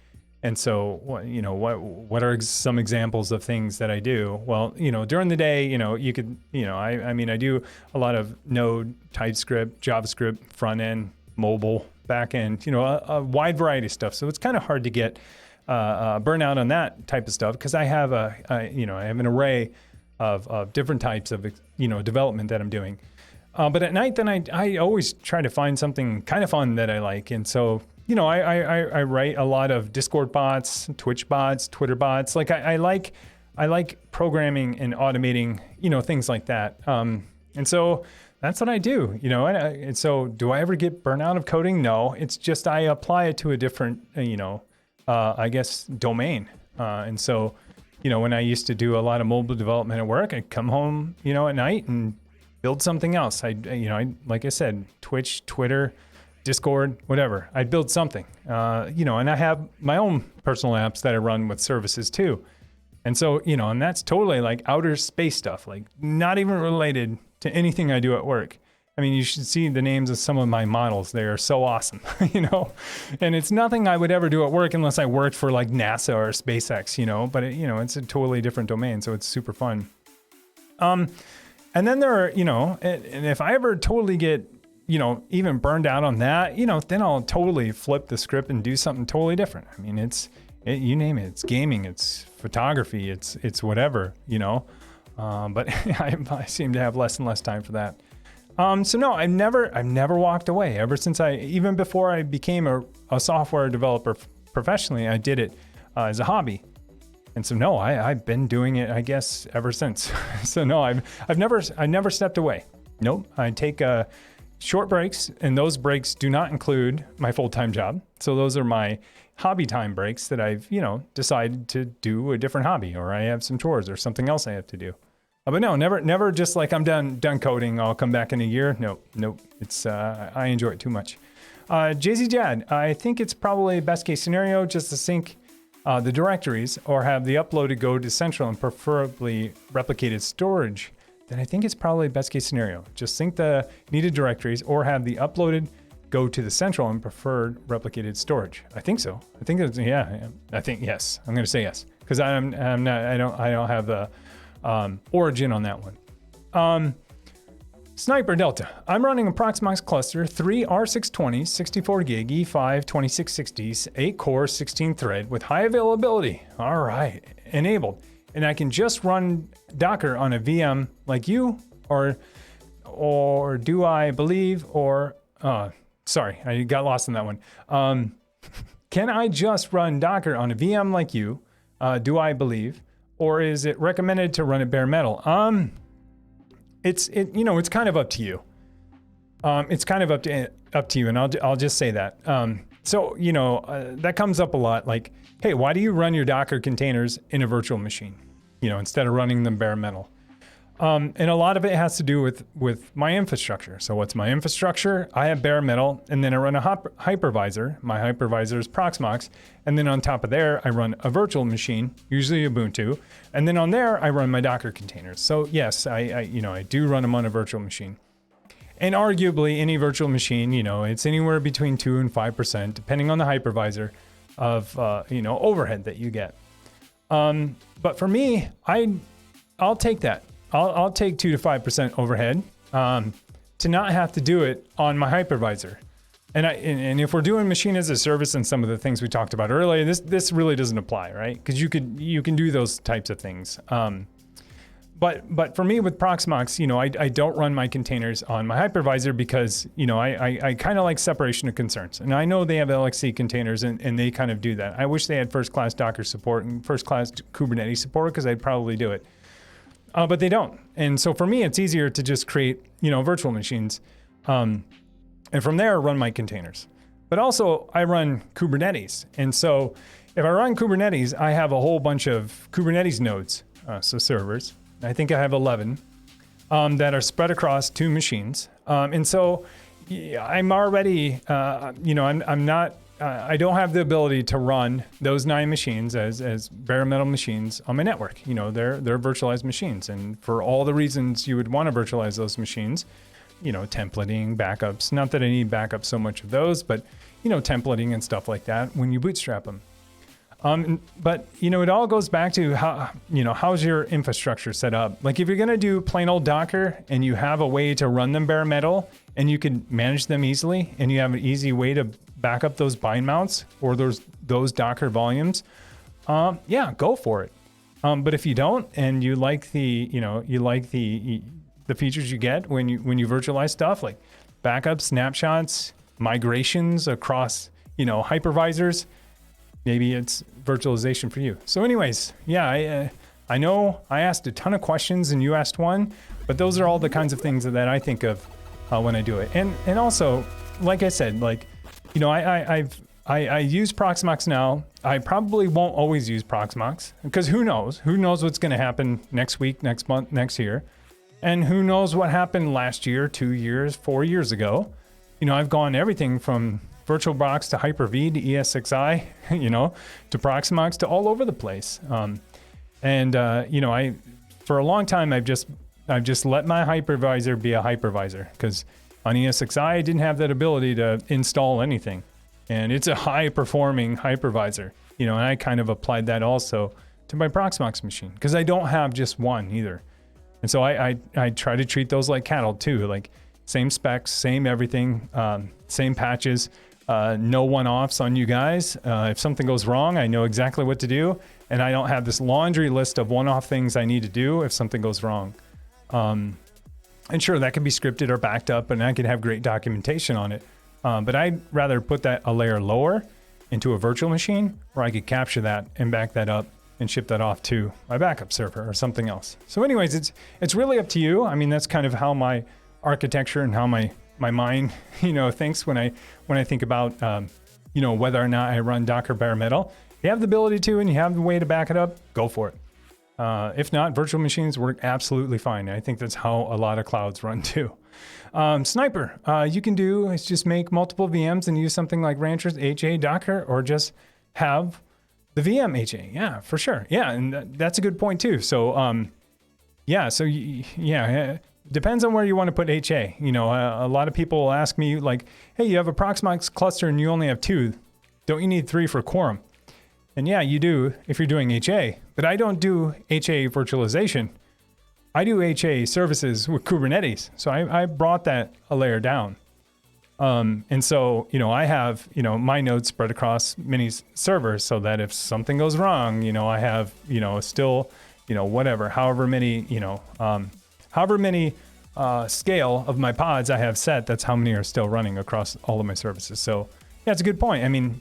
And so, what are some examples of things that I do? Well, during the day, you could, I do a lot of Node, TypeScript, JavaScript, front end, mobile, back end, a wide variety of stuff. So it's kind of hard to get burnout on that type of stuff, because I have I have an array of different types of, development that I'm doing. But at night, then I always try to find something kind of fun that I like. And so, I write a lot of Discord bots, Twitch bots, Twitter bots. Like I like programming and automating, things like that. And so that's what I do, and so do I ever get burnout of coding? No, it's just, I apply it to a different, I guess, domain. And so, when I used to do a lot of mobile development at work, I'd come home, at night and build something else. I like I said, Twitch, Twitter, Discord, whatever. I'd build something, and I have my own personal apps that I run with services too. And so, and that's totally like outer space stuff, like not even related to anything I do at work. I mean, you should see the names of some of my models. They are so awesome, and it's nothing I would ever do at work unless I worked for like NASA or SpaceX, but it's a totally different domain. So it's super fun. And then there are, and if I ever totally get, even burned out on that, then I'll totally flip the script and do something totally different. I mean, you name it, it's gaming, it's photography, it's whatever, but I seem to have less and less time for that. So no, I've never walked away ever since even before I became a software developer professionally, I did it as a hobby. And so no, I've been doing it, I guess, ever since. So no, I've never stepped away. Nope. I take short breaks, and those breaks do not include my full-time job. So those are my hobby time breaks that I've, decided to do a different hobby, or I have some chores or something else I have to do. But no, never just like I'm done coding, I'll come back in a year. Nope. It's I enjoy it too much. JZ Jad, I think it's probably best case scenario just to sync the directories or have the uploaded go to central and preferably replicated storage. Then I think it's probably best case scenario. Just sync the needed directories or have the uploaded go to the central and preferred replicated storage. I think so. I think that's, yeah. I think yes. I'm going to say yes because I don't have the origin on that one. Sniper Delta. I'm running a Proxmox cluster, 3 R620s, 64 gig, E5, 2660s, 8 core, 16 thread with high availability. All right, enabled. And I can just run Docker on a VM like you, or do I believe, or, sorry, I got lost in that one. Can I just run Docker on a VM like you, do I believe, or is it recommended to run it bare metal? It's kind of up to you. It's kind of up to you, and I'll just say that. So that comes up a lot. Like, hey, why do you run your Docker containers in a virtual machine? Instead of running them bare metal. And a lot of it has to do with my infrastructure. So what's my infrastructure? I have bare metal, and then I run a hypervisor. My hypervisor is Proxmox, and then on top of there, I run a virtual machine, usually Ubuntu, and then on there, I run my Docker containers. So yes, I do run them on a virtual machine. And arguably, any virtual machine, it's anywhere between 2 and 5%, depending on the hypervisor, of overhead that you get. But for me, I'll take that. I'll take 2 to 5% overhead to not have to do it on my hypervisor. And if we're doing machine as a service and some of the things we talked about earlier, this really doesn't apply, right? Because you can do those types of things. But for me with Proxmox, I don't run my containers on my hypervisor because I kind of like separation of concerns. And I know they have LXC containers and they kind of do that. I wish they had first-class Docker support and first-class Kubernetes support because I'd probably do it. But they don't. And so for me, it's easier to just create, virtual machines. And from there, run my containers. But also, I run Kubernetes. And so if I run Kubernetes, I have a whole bunch of Kubernetes nodes, so servers. I think I have 11 that are spread across 2 machines. And so I'm already, I'm not, I don't have the ability to run those 9 machines as bare metal machines on my network. They're virtualized machines. And for all the reasons you would want to virtualize those machines, templating, backups, not that I need backups so much of those, but, templating and stuff like that when you bootstrap them. But it all goes back to how, how's your infrastructure set up? Like if you're going to do plain old Docker and you have a way to run them bare metal and you can manage them easily and you have an easy way to back up those bind mounts or those Docker volumes, go for it. But if you don't, and you like the features you get when you virtualize stuff like backups, snapshots, migrations across, hypervisors, maybe it's virtualization for you. So anyways, I know I asked a ton of questions and you asked one, but those are all the kinds of things that I think of when I do it. And also, like I said, I use Proxmox now. I probably won't always use Proxmox because who knows what's going to happen next week, next month, next year. And who knows what happened last year, 2 years, 4 years ago. I've gone everything from VirtualBox to Hyper-V to ES6i, to Proxmox to all over the place. I for a long time I've just let my hypervisor be a hypervisor because on ES6i I didn't have that ability to install anything, and it's a high performing hypervisor. And I kind of applied that also to my Proxmox machine because I don't have just one either, and so I try to treat those like cattle too, like same specs, same everything, same patches. No one-offs on you guys. If something goes wrong, I know exactly what to do, and I don't have this laundry list of one-off things I need to do if something goes wrong. And sure, that can be scripted or backed up, and I can have great documentation on it. But I'd rather put that a layer lower into a virtual machine where I could capture that and back that up and ship that off to my backup server or something else. So anyways, it's really up to you. I mean, that's kind of how my architecture and how my mind, thinks when I think about, whether or not I run Docker bare metal. You have the ability to, and you have the way to back it up, go for it. If not, virtual machines work absolutely fine. I think that's how a lot of clouds run too. Sniper, you can do is just make multiple VMs and use something like Rancher's HA Docker, or just have the VM HA. Yeah, for sure. Yeah, and that's a good point too. So, depends on where you want to put HA. A lot of people will ask me like, hey, you have a Proxmox cluster and you only have 2. Don't you need 3 for quorum? And yeah, you do if you're doing HA, but I don't do HA virtualization. I do HA services with Kubernetes. So I brought that a layer down. And so, I have, my nodes spread across many servers so that if something goes wrong, I have, still, whatever, however many scale of my pods I have set, that's how many are still running across all of my services. So yeah, it's a good point. I mean,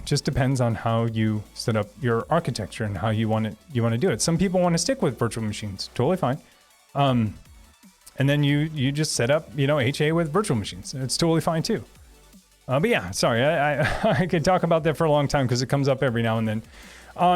just depends on how you set up your architecture and how you want to do it. Some people want to stick with virtual machines, totally fine. And then you just set up, HA with virtual machines. It's totally fine too. But yeah, sorry, I could talk about that for a long time because it comes up every now and then.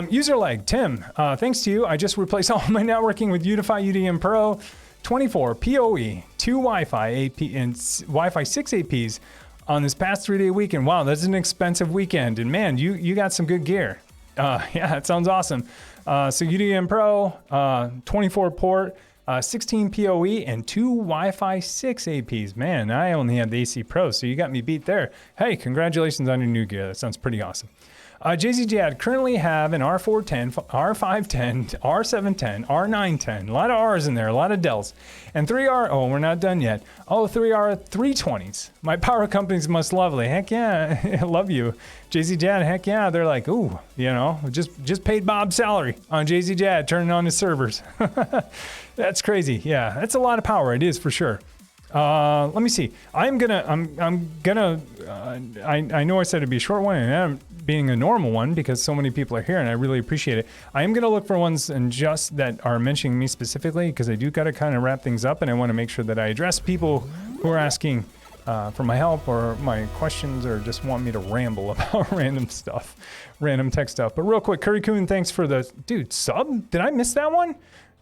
User lag, Tim, thanks to you, I just replaced all my networking with Unify UDM Pro, 24 PoE, 2 Wi-Fi AP, and Wi-Fi 6 APs on this past 3-day weekend. Wow, that's an expensive weekend. And man, you got some good gear. Yeah, it sounds awesome. So UDM Pro, 24 port, 16 PoE, and 2 Wi-Fi 6 APs. Man, I only have the AC Pro, so you got me beat there. Hey, congratulations on your new gear. That sounds pretty awesome. JZJad currently have an R410, R510, R710, R910. A lot of R's in there, a lot of Dells. And 3R, we're not done yet. 3R320s. My power company's most lovely. Heck yeah, I love you. JZJad, heck yeah. They're like, ooh, just paid Bob's salary on JZJad, turning on his servers. That's crazy. Yeah, that's a lot of power. It is for sure. Let me see. I know I said it'd be a short one, and I'm being a normal one because so many people are here and I really appreciate it. I am going to look for ones and just that are mentioning me specifically because I do got to kind of wrap things up and I want to make sure that I address people who are asking for my help or my questions or just want me to ramble about random tech stuff. But real quick, Curry Coon, thanks for the sub. Did I miss that one?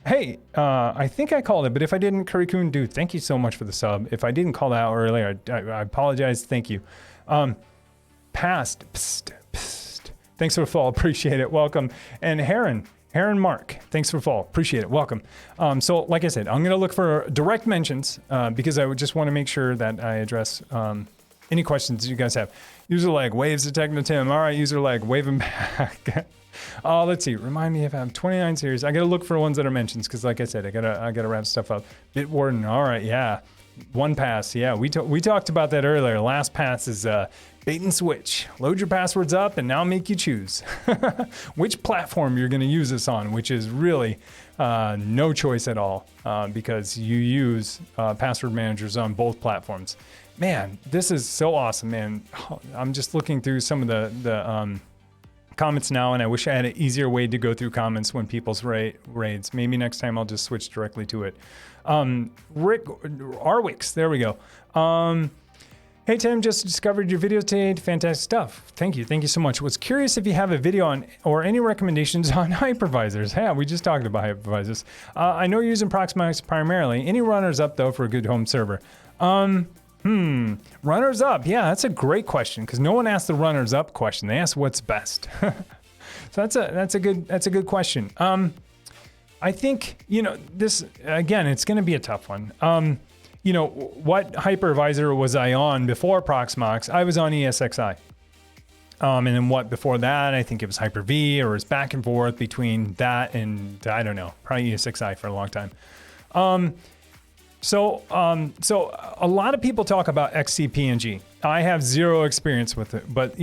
Hey, I think I called it, but if I didn't, Curry Coon, dude, thank you so much for the sub. If I didn't call that out earlier, I apologize. Thank you. Psst. Thanks for the follow. Appreciate it. Welcome. And Heron Mark, thanks for the follow. Appreciate it. Welcome. So like I said, I'm going to look for direct mentions because I would just want to make sure that I address any questions you guys have. User lag, waves to Techno Tim. All right, user lag, wave him back. Let's see. Remind me if I have 29 series. I got to look for ones that are mentions because like I said, I gotta wrap stuff up. Bitwarden. All right. Yeah. One pass. Yeah. We talked about that earlier. Last pass is bait and switch. Load your passwords up and now make you choose which platform you're going to use this on, which is really no choice at all because you use password managers on both platforms. Man, this is so awesome, man. I'm just looking through some of the comments now, and I wish I had an easier way to go through comments when people's raids. Maybe next time I'll just switch directly to it. Rick Arwix, there we go. Hey Tim, just discovered your video today. Fantastic stuff. Thank you so much. Was curious if you have a video on or any recommendations on hypervisors. Yeah, we just talked about hypervisors. I know you're using Proxmox primarily. Any runners up though for a good home server? Runners up. Yeah, that's a great question because no one asked the runners up question. They asked what's best. So that's a good question. I think, this again, it's going to be a tough one. What hypervisor was I on before Proxmox? I was on ESXi. And then what before that? I think it was Hyper-V, or it's back and forth between that and I don't know, probably ESXi for a long time. So a lot of people talk about XCPNG. I have zero experience with it, but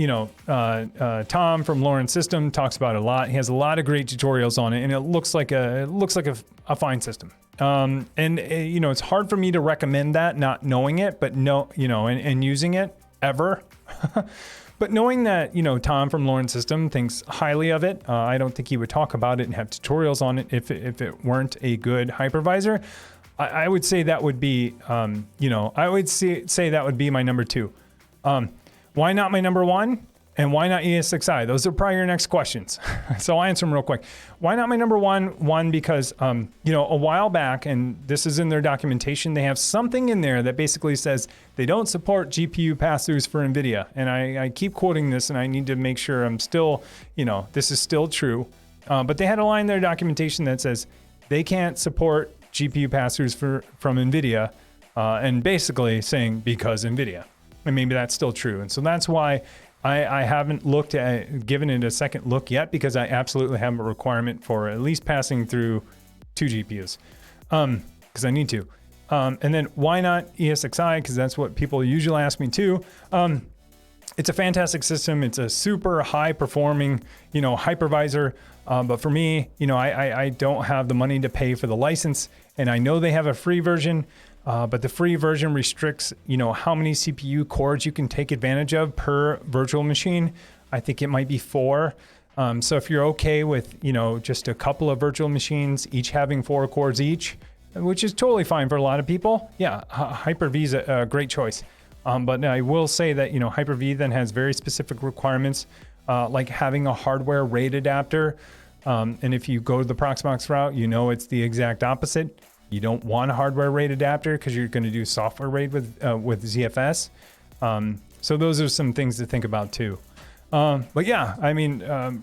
Tom from Lawrence System talks about it a lot. He has a lot of great tutorials on it, and it looks like a fine system. It's hard for me to recommend that, not knowing it, but and using it ever. But knowing that, Tom from Lawrence System thinks highly of it, I don't think he would talk about it and have tutorials on it if it weren't a good hypervisor. I would say that would be, I would say that would be my number 2. Why not my number 1? And why not ESXi? Those are probably your next questions. So I'll answer them real quick. Why not my number 1? One, because, a while back, and this is in their documentation, they have something in there that basically says they don't support GPU pass-throughs for NVIDIA. And I keep quoting this, and I need to make sure I'm still, this is still true. But they had a line in their documentation that says they can't support GPU pass-throughs from NVIDIA, and basically saying because NVIDIA. And maybe that's still true. And so that's why I haven't given it a second look yet, because I absolutely have a requirement for at least passing through 2 GPUs, because I need to. And then why not ESXi? Because that's what people usually ask me too. It's a fantastic system. It's a super high performing, hypervisor. But for me, I don't have the money to pay for the license, and I know they have a free version, but the free version restricts, how many CPU cores you can take advantage of per virtual machine. I think it might be 4. So if you're okay with, just a couple of virtual machines, each having 4 cores each, which is totally fine for a lot of people. Yeah, Hyper-V is a great choice. But I will say that, Hyper-V then has very specific requirements, like having a hardware RAID adapter. And if you go to the Proxmox route, it's the exact opposite. You don't want a hardware RAID adapter because you're going to do software RAID with ZFS. So those are some things to think about too. But yeah,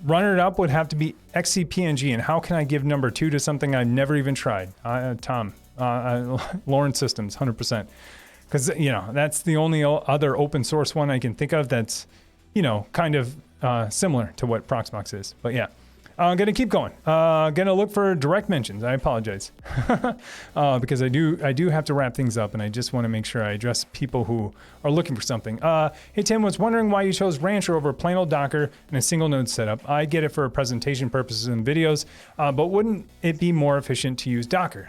runner-up would have to be XCPNG. And how can I give number 2 to something I've never even tried? Tom, Lawrence Systems, 100%. Because, that's the only other open source one I can think of that's, kind of similar to what Proxmox is. But yeah, I'm going to keep going. Going to look for direct mentions. I apologize. Because I do have to wrap things up, and I just want to make sure I address people who are looking for something. Hey, Tim, was wondering why you chose Rancher over plain old Docker and a single node setup. I get it for presentation purposes and videos, but wouldn't it be more efficient to use Docker?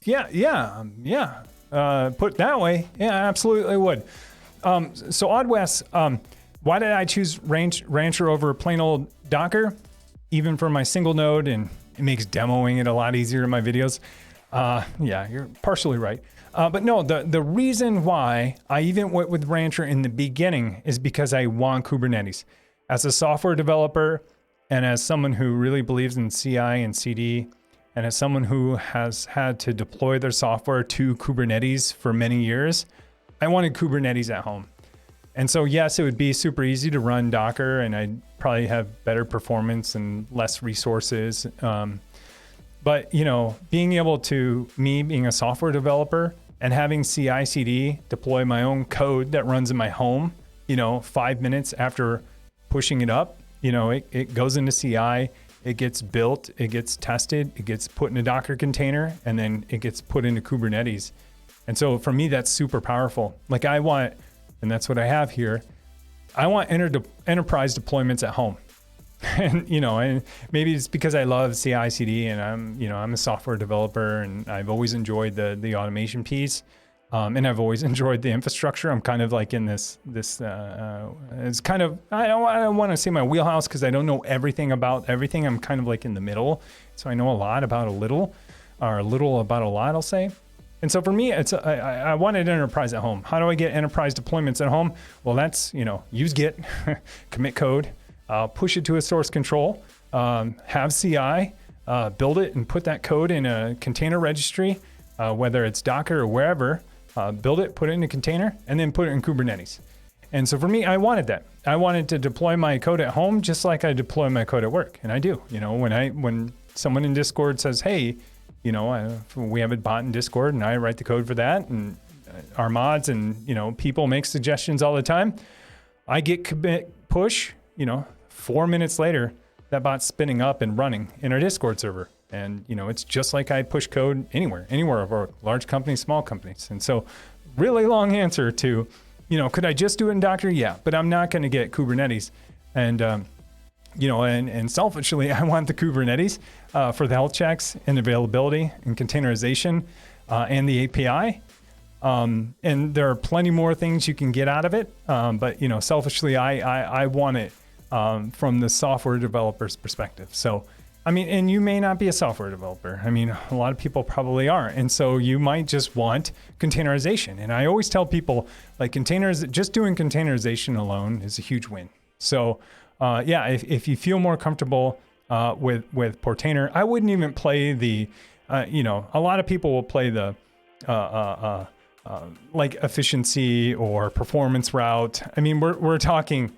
Yeah. Put it that way, yeah, absolutely would. So OddWest, why did I choose Rancher over plain old Docker? Even for my single node, and it makes demoing it a lot easier in my videos. Yeah, you're partially right. But no, the reason why I even went with Rancher in the beginning is because I want Kubernetes. As a software developer, and as someone who really believes in CI and CD, and as someone who has had to deploy their software to Kubernetes for many years, I wanted Kubernetes at home. And so, yes, it would be super easy to run Docker, and I'd probably have better performance and less resources. But, being able to, being a software developer and having CI/CD deploy my own code that runs in my home, 5 minutes after pushing it up, it goes into CI. It gets built, it gets tested, it gets put in a Docker container, and then it gets put into Kubernetes. And so for me, that's super powerful. Like I want, and that's what I have here, I want enterprise deployments at home. And, and maybe it's because I love CI/CD and I'm a software developer and I've always enjoyed the automation piece. And I've always enjoyed the infrastructure. I'm kind of like in this it's kind of, I don't want to say my wheelhouse because I don't know everything about everything. I'm kind of like in the middle. So I know a lot about a little, or a little about a lot, I'll say. And so for me, I wanted enterprise at home. How do I get enterprise deployments at home? Well, that's, use Git, commit code, push it to a source control, have CI, build it and put that code in a container registry, whether it's Docker or wherever. Build it, put it in a container, and then put it in Kubernetes. And so for me, I wanted that. I wanted to deploy my code at home just like I deploy my code at work. And I do. When someone in Discord says, hey, we have a bot in Discord and I write the code for that, and our mods and, people make suggestions all the time. I get commit push, 4 minutes later, that bot's spinning up and running in our Discord server. And, it's just like I push code anywhere of our large companies, small companies. And so really long answer to, could I just do it in Docker? Yeah, but I'm not going to get Kubernetes. And, and selfishly, I want the Kubernetes for the health checks and availability and containerization and the API. And there are plenty more things you can get out of it. But, selfishly, I want it from the software developer's perspective. So, and you may not be a software developer. A lot of people probably aren't. And so you might just want containerization. And I always tell people, like, just doing containerization alone is a huge win. So, if you feel more comfortable with Portainer, I wouldn't even play the, a lot of people will play the like efficiency or performance route. We're talking,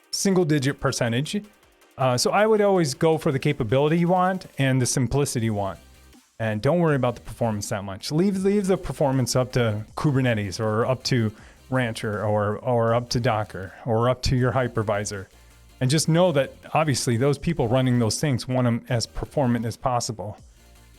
single digit percentage. So I would always go for the capability you want and the simplicity you want. And don't worry about the performance that much. Leave the performance up to Kubernetes or up to Rancher or up to Docker or up to your hypervisor. And just know that obviously those people running those things want them as performant as possible.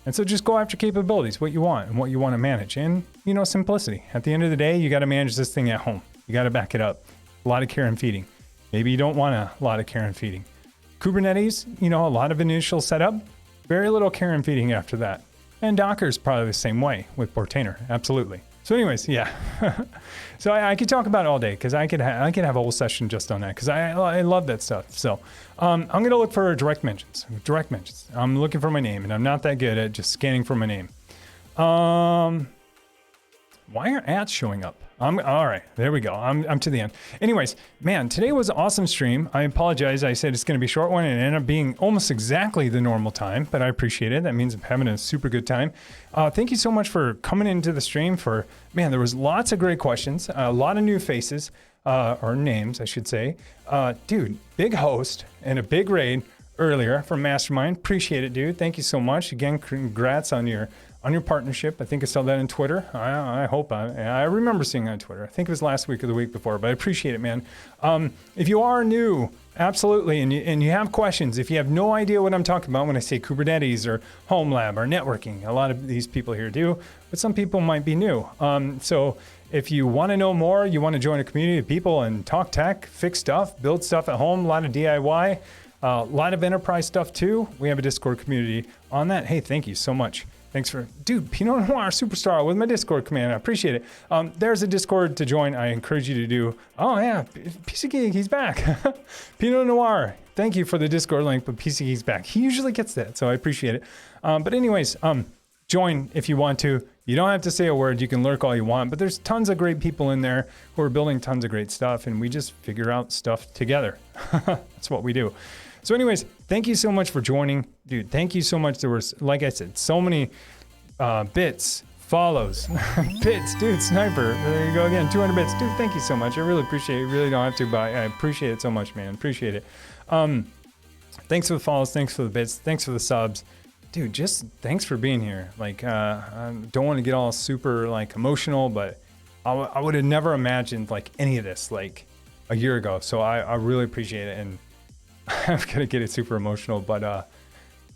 And so just go after capabilities, what you want and what you want to manage. And, you know, simplicity. At the end of the day, you got to manage this thing at home. You got to back it up. A lot of care and feeding. Maybe you don't want a lot of care and feeding. Kubernetes, you know, a lot of initial setup, very little care and feeding after that. And Docker is probably the same way with Portainer. Absolutely. So anyways, yeah. So I could talk about it all day because I could have a whole session just on that because I love that stuff. So I'm going to look for direct mentions. I'm looking for my name and I'm not that good at just scanning for my name. Why aren't ads showing up? All right, there we go. I'm to the end. Anyways, man, today was an awesome stream. I apologize. I said it's going to be a short one and it ended up being almost exactly the normal time, but I appreciate it. That means I'm having a super good time. Thank you so much for coming into the stream. There was lots of great questions, a lot of new faces, or names, I should say. Dude, big host and a big raid earlier from Mastermind. Appreciate it, dude. Thank you so much. Again, congrats on your partnership. I think I saw that on Twitter. I hope I remember seeing it on Twitter. I think it was last week or the week before, but I appreciate it, man. If you are new, absolutely, and you have questions, if you have no idea what I'm talking about when I say Kubernetes or home lab or networking, a lot of these people here do, but some people might be new. So if you want to know more, you want to join a community of people and talk tech, fix stuff, build stuff at home, a lot of DIY, a lot of enterprise stuff too. We have a Discord community on that. Hey, thank you so much. Thanks for, dude, Pinot Noir superstar with my Discord command. I appreciate it. There's a Discord to join. I encourage you to do. Oh yeah, PC Geek, he's back. Pinot Noir, thank you for the Discord link, but PC Geek's back. He usually gets that, so I appreciate it. But anyways, join if you want to. You don't have to say a word. You can lurk all you want, but there's tons of great people in there who are building tons of great stuff, and we just figure out stuff together. That's what we do. So anyways, thank you so much for joining. Dude, thank you so much. There was, like I said, so many bits, follows, bits, dude, Sniper. There you go again, 200 bits. Dude, thank you so much. I really appreciate it. You really don't have to, but I appreciate it so much, man. Appreciate it. Thanks for the follows. Thanks for the bits. Thanks for the subs. Dude, just thanks for being here. Like, I don't want to get all super like emotional, but I would have never imagined like any of this like a year ago. So I really appreciate it. And I'm gonna get it super emotional, but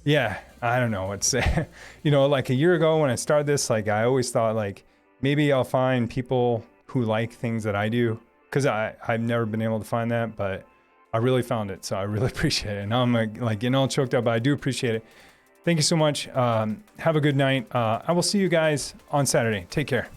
yeah, I don't know. It's you know, like a year ago when I started this, like I always thought like maybe I'll find people who like things that I do, because I've never been able to find that, but I really found it, so I really appreciate it. And now I'm like getting all choked up, but I do appreciate it. Thank you so much. Have a good night. I will see you guys on Saturday. Take care.